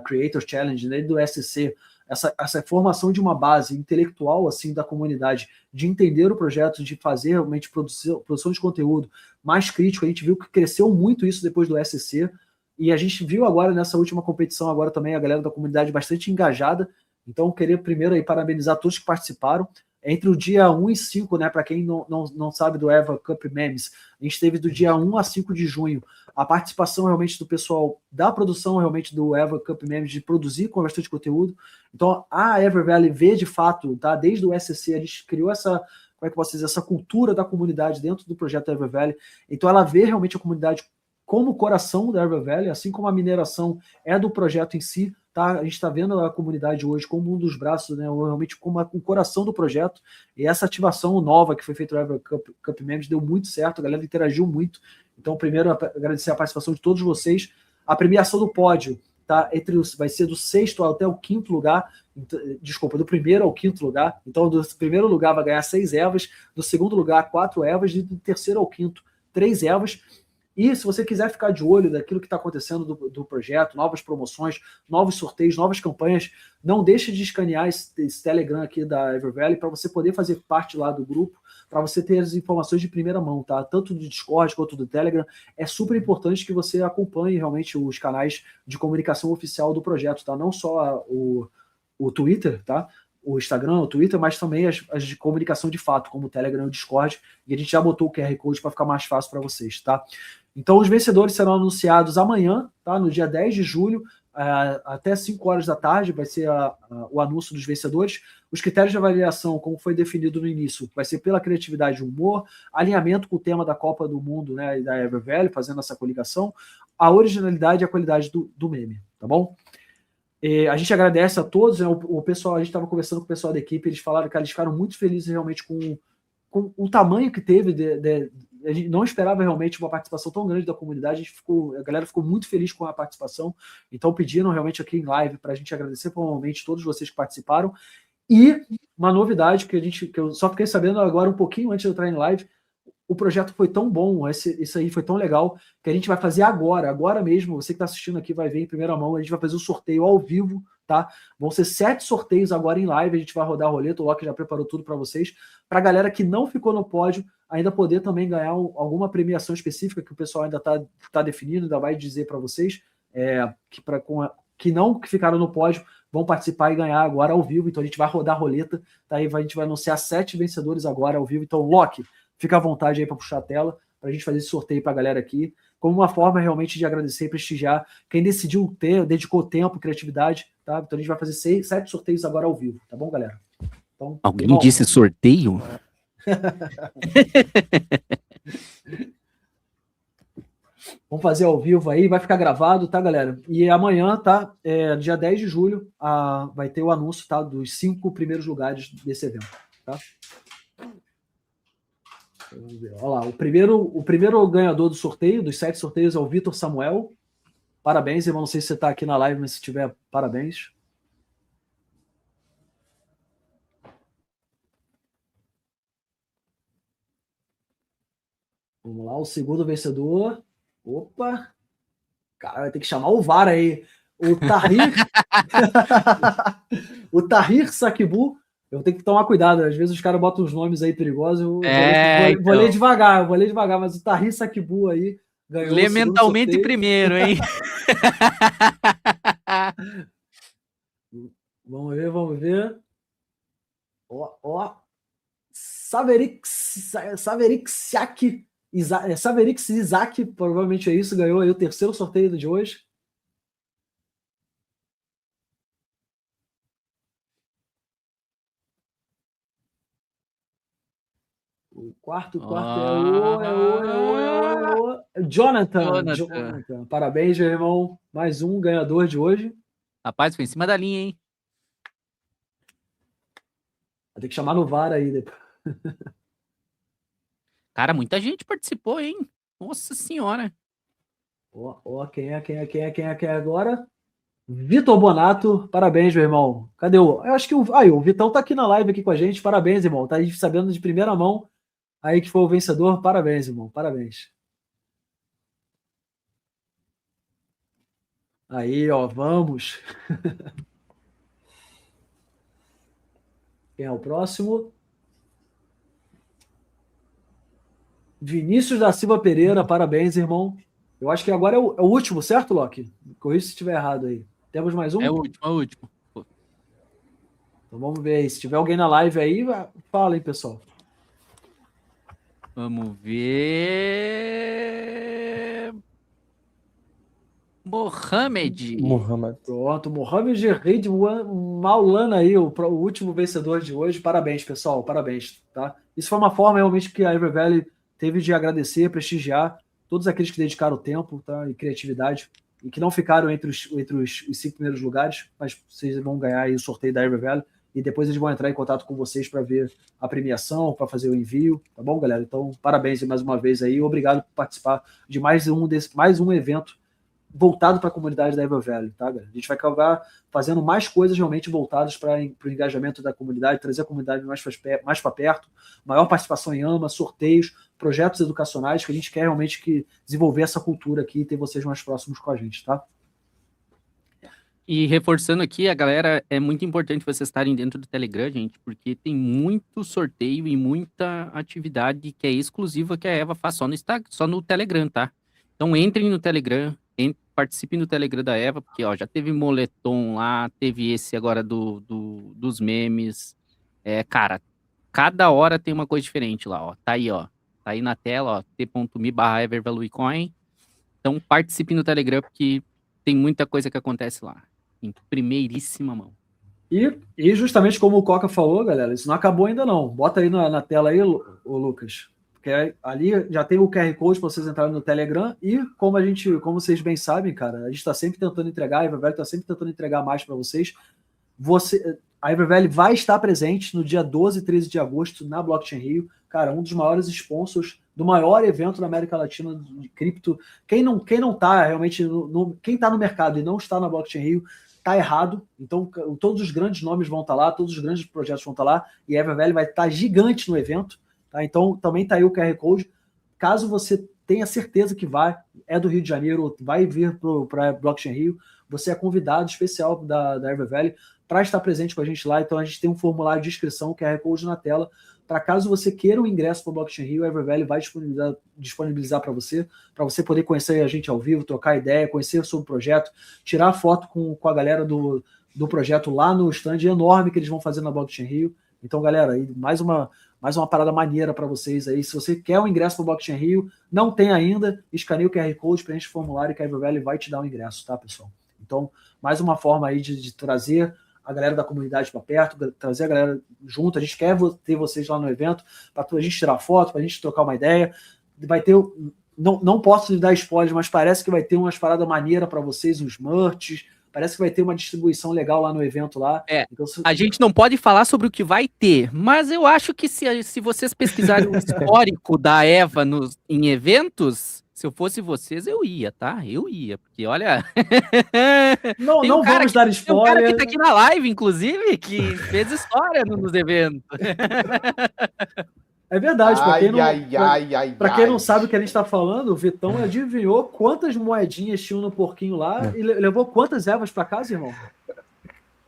Creator Challenge, desde o SC, essa formação de uma base intelectual assim da comunidade, de entender o projeto, de fazer realmente produção de conteúdo mais crítico. A gente viu que cresceu muito isso depois do SC, e a gente viu agora nessa última competição, agora também a galera da comunidade bastante engajada. Então, eu queria primeiro aí parabenizar todos que participaram. Entre o dia 1 e 5, né, para quem não sabe do EVA CUP MEMES, a gente teve do dia 1 a 5 de junho a participação realmente do pessoal da produção realmente do EVA CUP MEMES, de produzir com bastante conteúdo. Então, a EverValue vê de fato, tá, desde o SC, a gente criou essa, como é que eu posso dizer, essa cultura da comunidade dentro do projeto EverValue. Então, ela vê realmente a comunidade como o coração da EverValue, assim como a mineração é do projeto em si. Tá, a gente está vendo a comunidade hoje como um dos braços, né, realmente como o coração do projeto, e essa ativação nova que foi feita no EVA Cup MEMES deu muito certo, a galera interagiu muito. Então, primeiro, agradecer a participação de todos vocês. A premiação do pódio, tá, vai ser do 6º até o 5º lugar, desculpa, do 1º ao 5º lugar. Então, do 1º lugar vai ganhar 6 EVAs, do 2º lugar 4 EVAs, e do 3º ao 5º 3 EVAs. E se você quiser ficar de olho daquilo que está acontecendo do projeto, novas promoções, novos sorteios, novas campanhas, não deixe de escanear esse Telegram aqui da EverValue para você poder fazer parte lá do grupo, para você ter as informações de primeira mão, tá? Tanto do Discord quanto do Telegram. É super importante que você acompanhe realmente os canais de comunicação oficial do projeto, tá? Não só o Twitter, tá? O Instagram, o Twitter, mas também as de comunicação de fato, como o Telegram e o Discord, e a gente já botou o QR Code para ficar mais fácil para vocês, tá? Então, os vencedores serão anunciados amanhã, tá? No dia 10 de julho, até 5 horas da tarde, vai ser o anúncio dos vencedores. Os critérios de avaliação, como foi definido no início, vai ser pela criatividade e humor, alinhamento com o tema da Copa do Mundo, né, e da EverValue, fazendo essa coligação, a originalidade e a qualidade do meme, tá bom? A gente agradece a todos, né, o pessoal, a gente estava conversando com o pessoal da equipe, eles falaram que eles ficaram muito felizes realmente com o tamanho que teve, a gente não esperava realmente uma participação tão grande da comunidade, a galera ficou muito feliz com a participação, então pediram realmente aqui em live para a gente agradecer formalmente todos vocês que participaram. E uma novidade que eu só fiquei sabendo agora um pouquinho antes de eu entrar em live, o projeto foi tão bom, isso aí foi tão legal, que a gente vai fazer agora mesmo, você que está assistindo aqui vai ver em primeira mão, a gente vai fazer o sorteio ao vivo, tá? Vão ser 7 sorteios agora em live, a gente vai rodar a roleta, o Loki já preparou tudo para vocês, para a galera que não ficou no pódio, ainda poder também ganhar alguma premiação específica que o pessoal ainda está definindo, ainda vai dizer para vocês, que não ficaram no pódio, vão participar e ganhar agora ao vivo, então a gente vai rodar a roleta, tá? A gente vai anunciar 7 vencedores agora ao vivo, então Loki, fica à vontade aí para puxar a tela, para a gente fazer esse sorteio para a galera aqui, como uma forma realmente de agradecer e prestigiar quem decidiu dedicou tempo, criatividade, tá? Então a gente vai fazer 7 sorteios agora ao vivo, tá bom, galera? Então, Alguém disse sorteio? Vamos fazer ao vivo aí, vai ficar gravado, tá, galera? E amanhã, tá? Dia 10 de julho, vai ter o anúncio, tá? Dos 5 primeiros lugares desse evento, tá? Vamos ver. Olha lá, o primeiro ganhador do sorteio, dos 7 sorteios, é o Vitor Samuel. Parabéns, irmão. Não sei se você está aqui na live, mas se tiver, parabéns. Vamos lá, o segundo vencedor. Opa! Cara, vai ter que chamar o VAR aí. O Tahir. O Tahir Sakibu. Eu tenho que tomar cuidado. Às vezes os caras botam uns nomes aí perigosos. Eu vou ler devagar, mas o Tahir Sakibu aí ganhou. Lê mentalmente primeiro, hein? Vamos ver. Ó. Saverix Isaac, provavelmente é isso, ganhou aí o terceiro sorteio de hoje. O quarto é o Jonathan. Parabéns, meu irmão. Mais um ganhador de hoje. Rapaz, foi em cima da linha, hein? Vai ter que chamar no VAR aí depois. Cara, muita gente participou, hein? Nossa senhora. Quem é agora? Vitor Bonato, parabéns, meu irmão. Cadê o... Eu acho que o Vitão tá aqui na live aqui com a gente. Parabéns, irmão. Tá aí sabendo de primeira mão aí que foi o vencedor. Parabéns, irmão. Parabéns. Aí, ó, vamos. Quem é o próximo? Vinícius da Silva Pereira, parabéns, irmão. Eu acho que agora é o último, certo, Loki? Corrija se estiver errado aí. Temos mais um? É o último. Então vamos ver aí. Se tiver alguém na live aí, fala aí, pessoal. Vamos ver. Mohamed. Pronto, Mohamed Reid Maulana aí, o último vencedor de hoje. Parabéns, pessoal. Parabéns, tá? Isso foi uma forma realmente que a EverValue teve de agradecer, prestigiar todos aqueles que dedicaram tempo, tá, e criatividade e que não ficaram entre os 5 primeiros lugares, mas vocês vão ganhar aí o sorteio da EverValue e depois eles vão entrar em contato com vocês para ver a premiação, para fazer o envio, tá bom, galera? Então, parabéns mais uma vez aí, obrigado por participar de mais um evento voltado para a comunidade da EverValue, tá, galera? A gente vai acabar fazendo mais coisas realmente voltadas para o engajamento da comunidade, trazer a comunidade mais para perto, maior participação em AMA, sorteios, projetos educacionais, que a gente quer realmente desenvolver essa cultura aqui e ter vocês mais próximos com a gente, tá? E reforçando aqui, a galera, é muito importante vocês estarem dentro do Telegram, gente, porque tem muito sorteio e muita atividade que é exclusiva que a Eva faz só no Telegram, tá? Então entrem no Telegram, participem do Telegram da Eva, porque ó, já teve moletom lá, teve esse agora dos memes. Cara, cada hora tem uma coisa diferente lá, ó. Tá aí na tela, ó, t.me/EverValueCoin. Então participem do Telegram, porque tem muita coisa que acontece lá. Em primeiríssima mão. E justamente como o Coca falou, galera, isso não acabou ainda não. Bota aí na tela aí, o Lucas. Porque ali já tem o QR Code para vocês entrarem no Telegram e como vocês bem sabem, cara, a gente está sempre tentando entregar, a EverValue está sempre tentando entregar mais para vocês. A EverValue vai estar presente no dia 12 e 13 de agosto na Blockchain.RIO. Cara, um dos maiores sponsors do maior evento da América Latina de cripto. Quem não tá realmente, quem está no mercado e não está na Blockchain.RIO, tá errado. Então, todos os grandes nomes vão estar lá, todos os grandes projetos vão estar lá e a EverValue vai estar gigante no evento. Tá? Então, também está aí o QR Code. Caso você tenha certeza que é do Rio de Janeiro, vai vir para a Blockchain.RIO, você é convidado especial da EverValue para estar presente com a gente lá. Então, a gente tem um formulário de inscrição, QR Code na tela, para caso você queira o ingresso para o Blockchain.RIO, a EverValue vai disponibilizar para você poder conhecer a gente ao vivo, trocar ideia, conhecer sobre o projeto, tirar foto com a galera do projeto lá no stand enorme que eles vão fazer na Blockchain.RIO. Então, galera, aí mais uma parada maneira para vocês aí. Se você quer o ingresso para o Blockchain.RIO, não tem ainda, escaneia o QR Code, preenche o formulário que a EverValue vai te dar o ingresso, tá, pessoal? Então, mais uma forma aí de trazer a galera da comunidade para perto, trazer a galera junto. A gente quer ter vocês lá no evento para a gente tirar foto, para a gente trocar uma ideia. Vai ter... Não posso lhe dar spoiler, mas parece que vai ter umas paradas maneiras para vocês, uns merch. Parece que vai ter uma distribuição legal lá no evento lá. Então, a gente não pode falar sobre o que vai ter, mas eu acho que se vocês pesquisarem o histórico da Eva em eventos, se eu fosse vocês, eu ia, tá? Eu ia, porque olha... Não vamos dar spoiler. Tem um cara que tá aqui na live, inclusive, que fez história nos eventos. É verdade, para quem não, Pra quem não sabe o que a gente está falando, o Vitão adivinhou quantas moedinhas tinham no porquinho lá e levou quantas ervas para casa, irmão?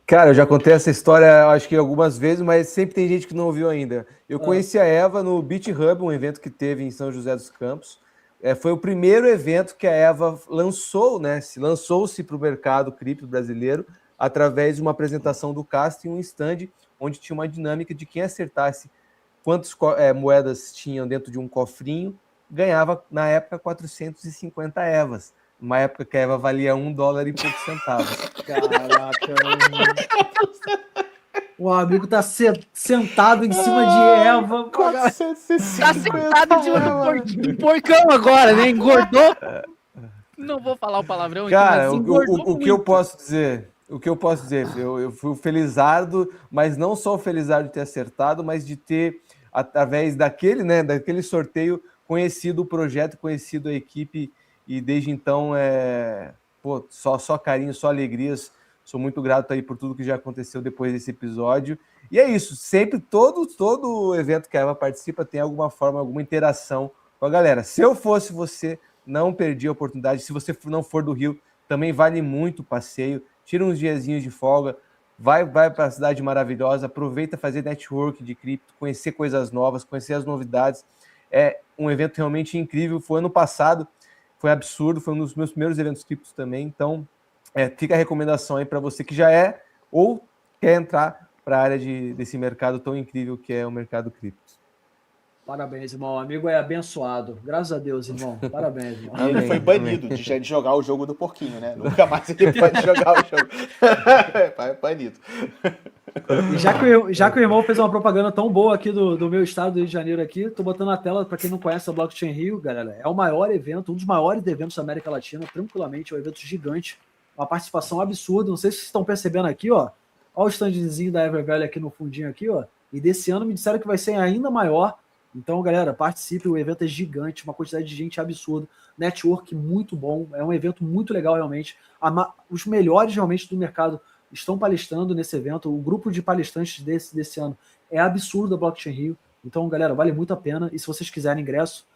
Cara, eu já contei essa história, acho que algumas vezes, mas sempre tem gente que não ouviu ainda. Eu conheci a Eva no Beat Hub, um evento que teve em São José dos Campos. Foi o primeiro evento que a Eva lançou, né? Lançou-se para o mercado cripto brasileiro através de uma apresentação do Castro em um stand onde tinha uma dinâmica de quem acertasse quantas moedas tinham dentro de um cofrinho, ganhava, na época, 450 Evas. Uma época que a Eva valia $1 e poucos centavos. Caraca, o amigo tá sentado em cima de Eva. 450 Tá sentado de um porcão agora, né? Engordou. Não vou falar o palavrão. Cara, aqui, mas o que eu posso dizer? O que eu posso dizer? Eu fui felizardo, mas não só o felizardo de ter acertado, mas de ter, através daquele sorteio, conhecido o projeto, conhecido a equipe, e desde então, só carinho, só alegrias. Sou muito grato aí por tudo que já aconteceu depois desse episódio. E é isso, sempre, todo evento que a Eva participa tem alguma forma, alguma interação com a galera. Se eu fosse você, não perdi a oportunidade. Se você não for do Rio, também vale muito o passeio. Tira uns diazinhos de folga, vai para a cidade maravilhosa, aproveita fazer network de cripto, conhecer coisas novas, conhecer as novidades. É um evento realmente incrível. Foi ano passado, foi absurdo, foi um dos meus primeiros eventos criptos também. Então, fica a recomendação aí para você que já ou quer entrar para a área desse mercado tão incrível que é o mercado cripto. Parabéns, irmão. O amigo é abençoado. Graças a Deus, irmão. Parabéns, irmão. E ele foi banido de jogar o jogo do porquinho, né? Nunca mais ele pode jogar o jogo. Banido. E já que o irmão fez uma propaganda tão boa aqui do meu estado do Rio de Janeiro aqui, tô botando na tela, para quem não conhece a Blockchain.RIO, galera, é o maior evento, um dos maiores eventos da América Latina, tranquilamente, é um evento gigante, uma participação absurda. Não sei se vocês estão percebendo aqui, ó. Olha o standzinho da EverValue aqui no fundinho aqui, ó. E desse ano me disseram que vai ser ainda maior. Então, galera, participe, o evento é gigante, uma quantidade de gente absurda, network muito bom, é um evento muito legal realmente. Os melhores realmente do mercado estão palestrando nesse evento, o grupo de palestrantes desse ano é absurdo da Blockchain.RIO. Então, galera, vale muito a pena. E se vocês quiserem ingresso,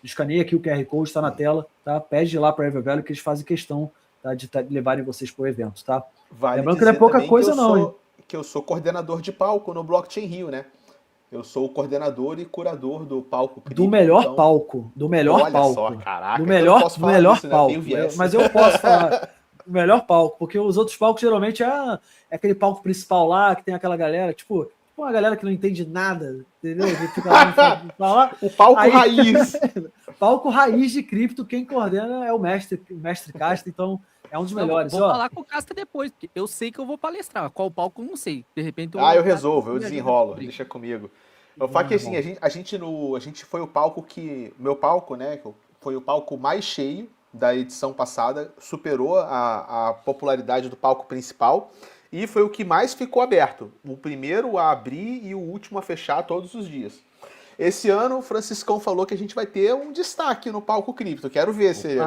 escaneia aqui o QR Code, está na tela, tá? Pede lá para a EverValue que eles fazem questão, tá, de levarem vocês para o evento, tá? Vale. Lembrando que não é pouca coisa não, hein? Que eu sou coordenador de palco no Blockchain.RIO, né? Eu sou o coordenador e curador do palco cripto. Do melhor palco. Do melhor olha palco. Só, caraca, do melhor isso, palco. Né? Mas eu posso falar o melhor palco, porque os outros palcos geralmente é aquele palco principal lá, que tem aquela galera, tipo uma galera que não entende nada, entendeu? Que fica lá, o palco raiz. Palco raiz de cripto, quem coordena é o mestre Casta, então é um dos melhores. Vou falar com o Casta depois, porque eu sei que eu vou palestrar. Qual palco eu não sei. De repente eu resolvo, eu desenrolo, deixa comigo. Eu falo que assim, a gente foi o palco que. Meu palco, né? Foi o palco mais cheio da edição passada, superou a popularidade do palco principal e foi o que mais ficou aberto. O primeiro a abrir e o último a fechar todos os dias. Esse ano o Franciscão falou que a gente vai ter um destaque no palco cripto. Quero ver se.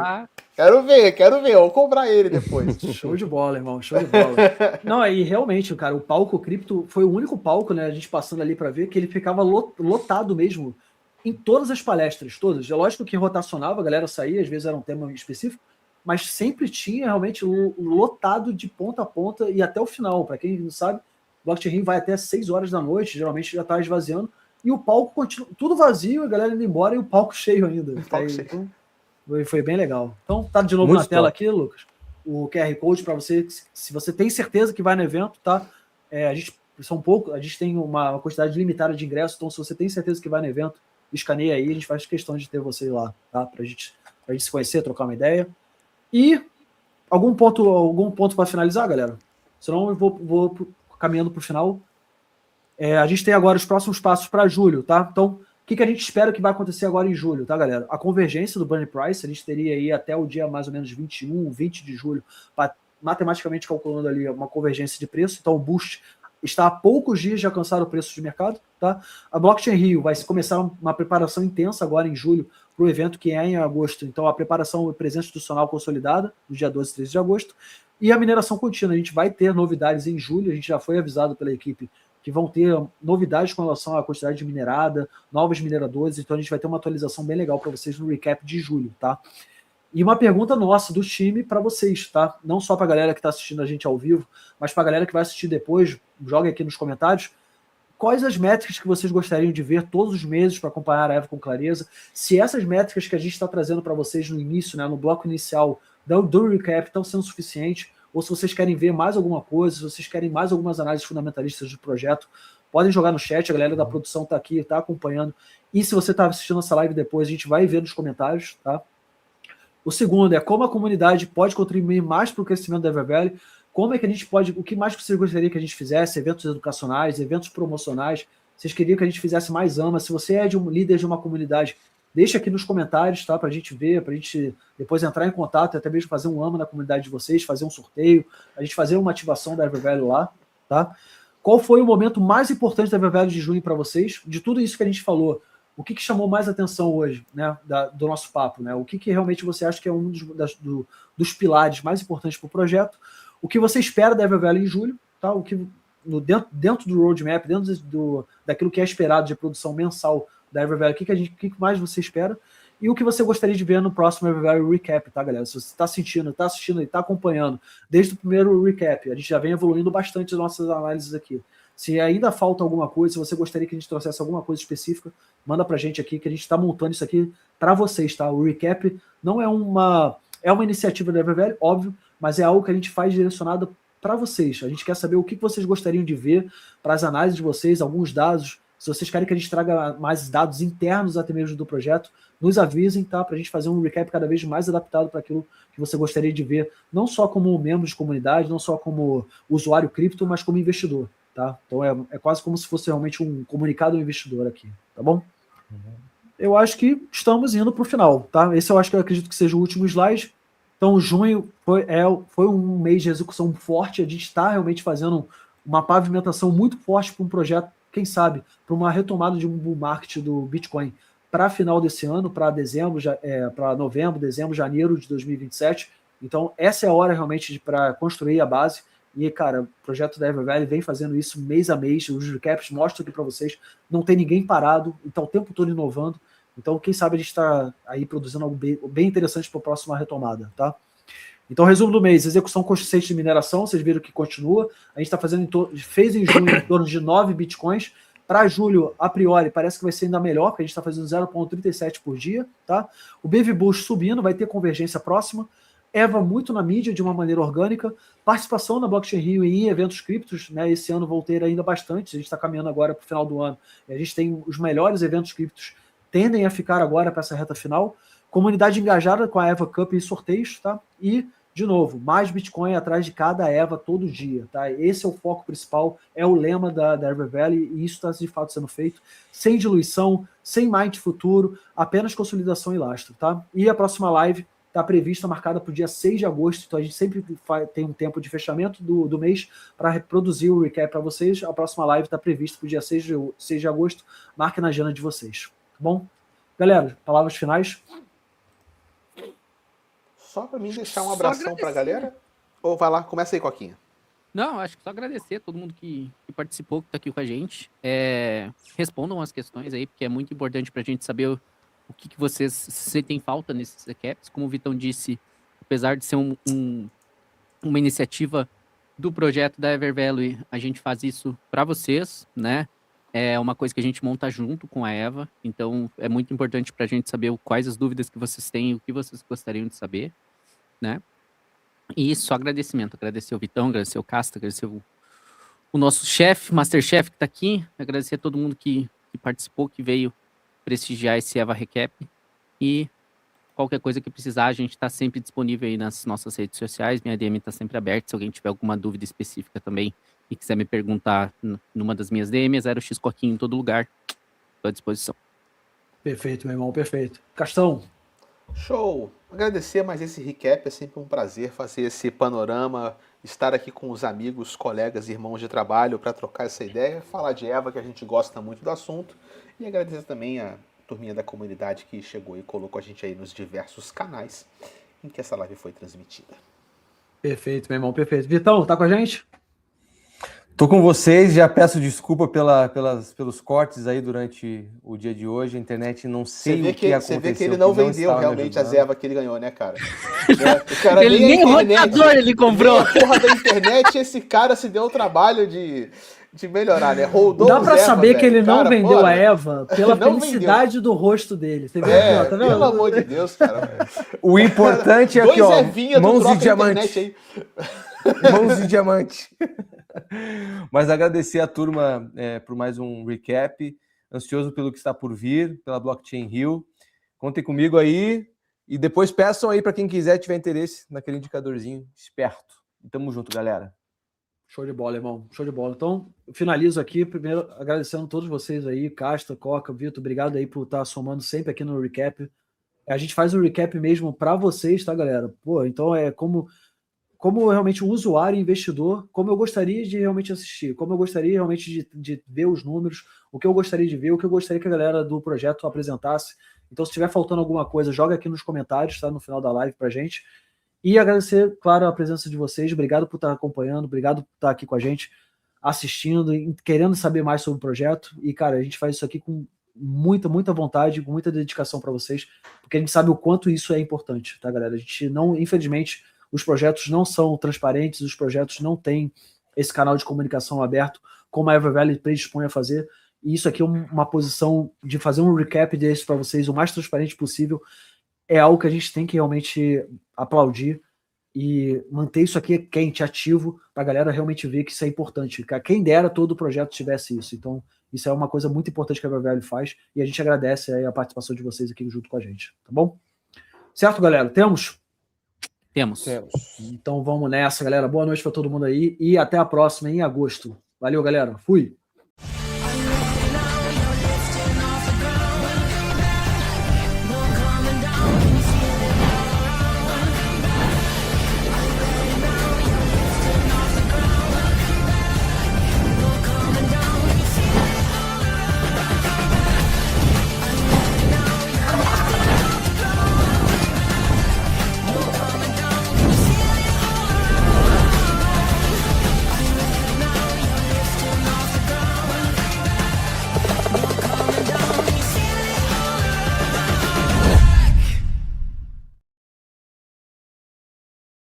Quero ver. Vou cobrar ele depois. Show de bola, irmão. Show de bola. Não, aí realmente, cara, o palco cripto foi o único palco, né? A gente passando ali para ver que ele ficava lotado mesmo em todas as palestras, todas. É lógico que rotacionava, a galera saía, às vezes era um tema específico, mas sempre tinha realmente lotado de ponta a ponta e até o final. Para quem não sabe, o Blockchain.RIO vai até 6 horas da noite, geralmente já tá esvaziando. E o palco continua tudo vazio, a galera indo embora e o palco cheio ainda. Então, foi bem legal. Então, tá de novo muito na tela aqui, Lucas, o QR Code para você, se você tem certeza que vai no evento, tá? A gente tem uma quantidade limitada de ingressos, então se você tem certeza que vai no evento, escaneia aí, a gente faz questão de ter você lá, tá? Pra gente se conhecer, trocar uma ideia. E algum ponto para finalizar, galera? Senão eu vou caminhando para o final. A gente tem agora os próximos passos para julho, tá? Então, o que a gente espera que vai acontecer agora em julho, tá, galera? A convergência do Burn Price, a gente teria aí até o dia mais ou menos 21, 20 de julho, matematicamente calculando ali uma convergência de preço. Então, o Boost está a poucos dias de alcançar o preço de mercado, tá? A Blockchain.RIO vai começar uma preparação intensa agora em julho para o evento que é em agosto. Então, a preparação e presença institucional consolidada no dia 12 e 13 de agosto. E a mineração contínua, a gente vai ter novidades em julho, a gente já foi avisado pela equipe que vão ter novidades com relação à quantidade de minerada, novos mineradores, então a gente vai ter uma atualização bem legal para vocês no recap de julho, tá? E uma pergunta nossa, do time, para vocês, tá? Não só para a galera que está assistindo a gente ao vivo, mas para a galera que vai assistir depois, jogue aqui nos comentários, quais as métricas que vocês gostariam de ver todos os meses para acompanhar a EVA com clareza, se essas métricas que a gente está trazendo para vocês no início, né, no bloco inicial do recap, estão sendo suficientes, ou se vocês querem ver mais alguma coisa, se vocês querem mais algumas análises fundamentalistas do projeto, podem jogar no chat, a galera da produção está aqui, está acompanhando, e se você está assistindo essa live depois, a gente vai ver nos comentários, tá? O segundo é como a comunidade pode contribuir mais para o crescimento da EverValue, como é que a gente pode, o que mais que vocês gostariam que a gente fizesse, eventos educacionais, eventos promocionais, vocês queriam que a gente fizesse mais AMA, se você é líder de uma comunidade, deixa aqui nos comentários, tá, para a gente ver, para a gente depois entrar em contato e até mesmo fazer um AMA na comunidade de vocês, fazer um sorteio, a gente fazer uma ativação da EverValue lá, tá? Qual foi o momento mais importante da EverValue de junho para vocês? De tudo isso que a gente falou, o que chamou mais atenção hoje, né, do nosso papo, né? O que realmente você acha que é um dos pilares mais importantes para o projeto? O que você espera da EverValue em julho, tá? O que dentro do roadmap, dentro daquilo que é esperado de produção mensal da EverValue, o que mais você espera? E o que você gostaria de ver no próximo EverValue Recap, tá, galera? Se você está sentindo, está assistindo e está acompanhando desde o primeiro Recap, a gente já vem evoluindo bastante as nossas análises aqui. Se ainda falta alguma coisa, se você gostaria que a gente trouxesse alguma coisa específica, manda pra gente aqui, que a gente está montando isso aqui para vocês, tá? O Recap não é uma iniciativa da EverValue, óbvio, mas é algo que a gente faz direcionado para vocês. A gente quer saber o que vocês gostariam de ver para as análises de vocês, alguns dados. Se vocês querem que a gente traga mais dados internos até mesmo do projeto, nos avisem, tá? Para a gente fazer um recap cada vez mais adaptado para aquilo que você gostaria de ver, não só como membro de comunidade, não só como usuário cripto, mas como investidor, tá? Então é quase como se fosse realmente um comunicado ao investidor aqui, tá bom? Eu acho que estamos indo para o final, tá? Esse eu acho que eu acredito que seja o último slide. Então, junho foi um mês de execução forte, a gente está realmente fazendo uma pavimentação muito forte para um projeto, quem sabe, para uma retomada de um bull market do Bitcoin para final desse ano, para para novembro, dezembro, janeiro de 2027. Então, essa é a hora realmente para construir a base. E, cara, o projeto da EverValue vem fazendo isso mês a mês, os recaps mostram aqui para vocês, não tem ninguém parado, então o tempo todo inovando. Então, quem sabe a gente está aí produzindo algo bem interessante para a próxima retomada, tá? Então, resumo do mês, execução consistente de mineração, vocês viram que continua. A gente está fez em junho em torno de 9 bitcoins. Para julho, a priori, parece que vai ser ainda melhor, porque a gente está fazendo 0,37 por dia, tá? O BV Bush subindo, vai ter convergência próxima. EVA muito na mídia, de uma maneira orgânica. Participação na Blockchain.RIO e em eventos criptos, né? Esse ano vou ter ainda bastante, a gente está caminhando agora para o final do ano. E a gente tem os melhores eventos criptos tendem a ficar agora para essa reta final. Comunidade engajada com a EVA CUP e sorteios, tá? E, de novo, mais Bitcoin atrás de cada EVA todo dia, tá? Esse é o foco principal, é o lema da EverValue e isso está de fato sendo feito sem diluição, sem mind futuro, apenas consolidação e lastro, tá? E a próxima live está prevista, marcada para o dia 6 de agosto, então a gente sempre tem um tempo de fechamento do mês para reproduzir o recap para vocês. A próxima live está prevista para o dia 6 de agosto, marque na agenda de vocês. Bom, galera, palavras finais? Só para mim deixar um abração para a galera? Ou vai lá, começa aí, Coquinha. Não, acho que só agradecer a todo mundo que participou, que está aqui com a gente. Respondam as questões aí, porque é muito importante para a gente saber o que vocês sentem falta nesses recaps. Como o Vitão disse, apesar de ser uma iniciativa do projeto da EverValue, a gente faz isso para vocês, né? É uma coisa que a gente monta junto com a EVA, então é muito importante para a gente saber quais as dúvidas que vocês têm, o que vocês gostariam de saber, né? E só agradecimento, agradecer o Vitão, agradecer o Casta, agradecer o nosso chefe, Masterchef que está aqui, agradecer a todo mundo que participou, que veio prestigiar esse EVA Recap, e qualquer coisa que precisar, a gente está sempre disponível aí nas nossas redes sociais, minha DM está sempre aberta, se alguém tiver alguma dúvida específica também, e quiser me perguntar numa das minhas DMs, 0x Coquinho em todo lugar, estou à disposição. Perfeito, meu irmão, perfeito. Castão. Show! Agradecer mais esse recap, é sempre um prazer fazer esse panorama, estar aqui com os amigos, colegas, irmãos de trabalho para trocar essa ideia, falar de EVA, que a gente gosta muito do assunto, e agradecer também a turminha da comunidade que chegou e colocou a gente aí nos diversos canais em que essa live foi transmitida. Perfeito, meu irmão, perfeito. Vitão, tá com a gente? Tô com vocês, já peço desculpa pelos cortes aí durante o dia de hoje. A internet não sei o que aconteceu. Você vê que ele não vendeu realmente as EVA que ele ganhou, né, cara? O cara ele nem roteador ele comprou. Nem a porra da internet, esse cara se deu o trabalho de melhorar, né? Dá pra saber que ele não vendeu a EVA pela felicidade do rosto dele. Você viu aqui, ó, tá vendo? Pelo amor de Deus, cara. O importante é aqui, ó, mãos de diamante. Aí. Mãos de diamante. Mas agradecer a turma por mais um recap. Ansioso pelo que está por vir, pela Blockchain.RIO. Contem comigo aí. E depois peçam aí para quem quiser, tiver interesse naquele indicadorzinho esperto. E tamo junto, galera. Show de bola, irmão. Show de bola. Então, eu finalizo aqui, primeiro agradecendo a todos vocês aí, Casta, Coca, Vitor, obrigado aí por estar somando sempre aqui no recap. A gente faz o recap mesmo para vocês, tá, galera? Pô, então é como realmente um usuário, investidor, como eu gostaria de realmente assistir, como eu gostaria realmente de ver os números, o que eu gostaria de ver, o que eu gostaria que a galera do projeto apresentasse. Então, se estiver faltando alguma coisa, joga aqui nos comentários, tá? No final da live pra gente. E agradecer, claro, a presença de vocês. Obrigado por estar acompanhando, obrigado por estar aqui com a gente, assistindo, querendo saber mais sobre o projeto. E, cara, a gente faz isso aqui com muita, muita vontade, com muita dedicação para vocês, porque a gente sabe o quanto isso é importante, tá, galera? A gente não, infelizmente, os projetos não são transparentes, os projetos não têm esse canal de comunicação aberto, como a EverValue predispõe a fazer. E isso aqui é uma posição de fazer um recap desse para vocês o mais transparente possível. É algo que a gente tem que realmente aplaudir e manter isso aqui quente, ativo, para a galera realmente ver que isso é importante. Quem dera todo o projeto tivesse isso. Então, isso é uma coisa muito importante que a EverValue faz e a gente agradece aí a participação de vocês aqui junto com a gente, tá bom? Certo, galera? Temos? Temos. Então vamos nessa, galera. Boa noite para todo mundo aí e até a próxima em agosto. Valeu, galera. Fui!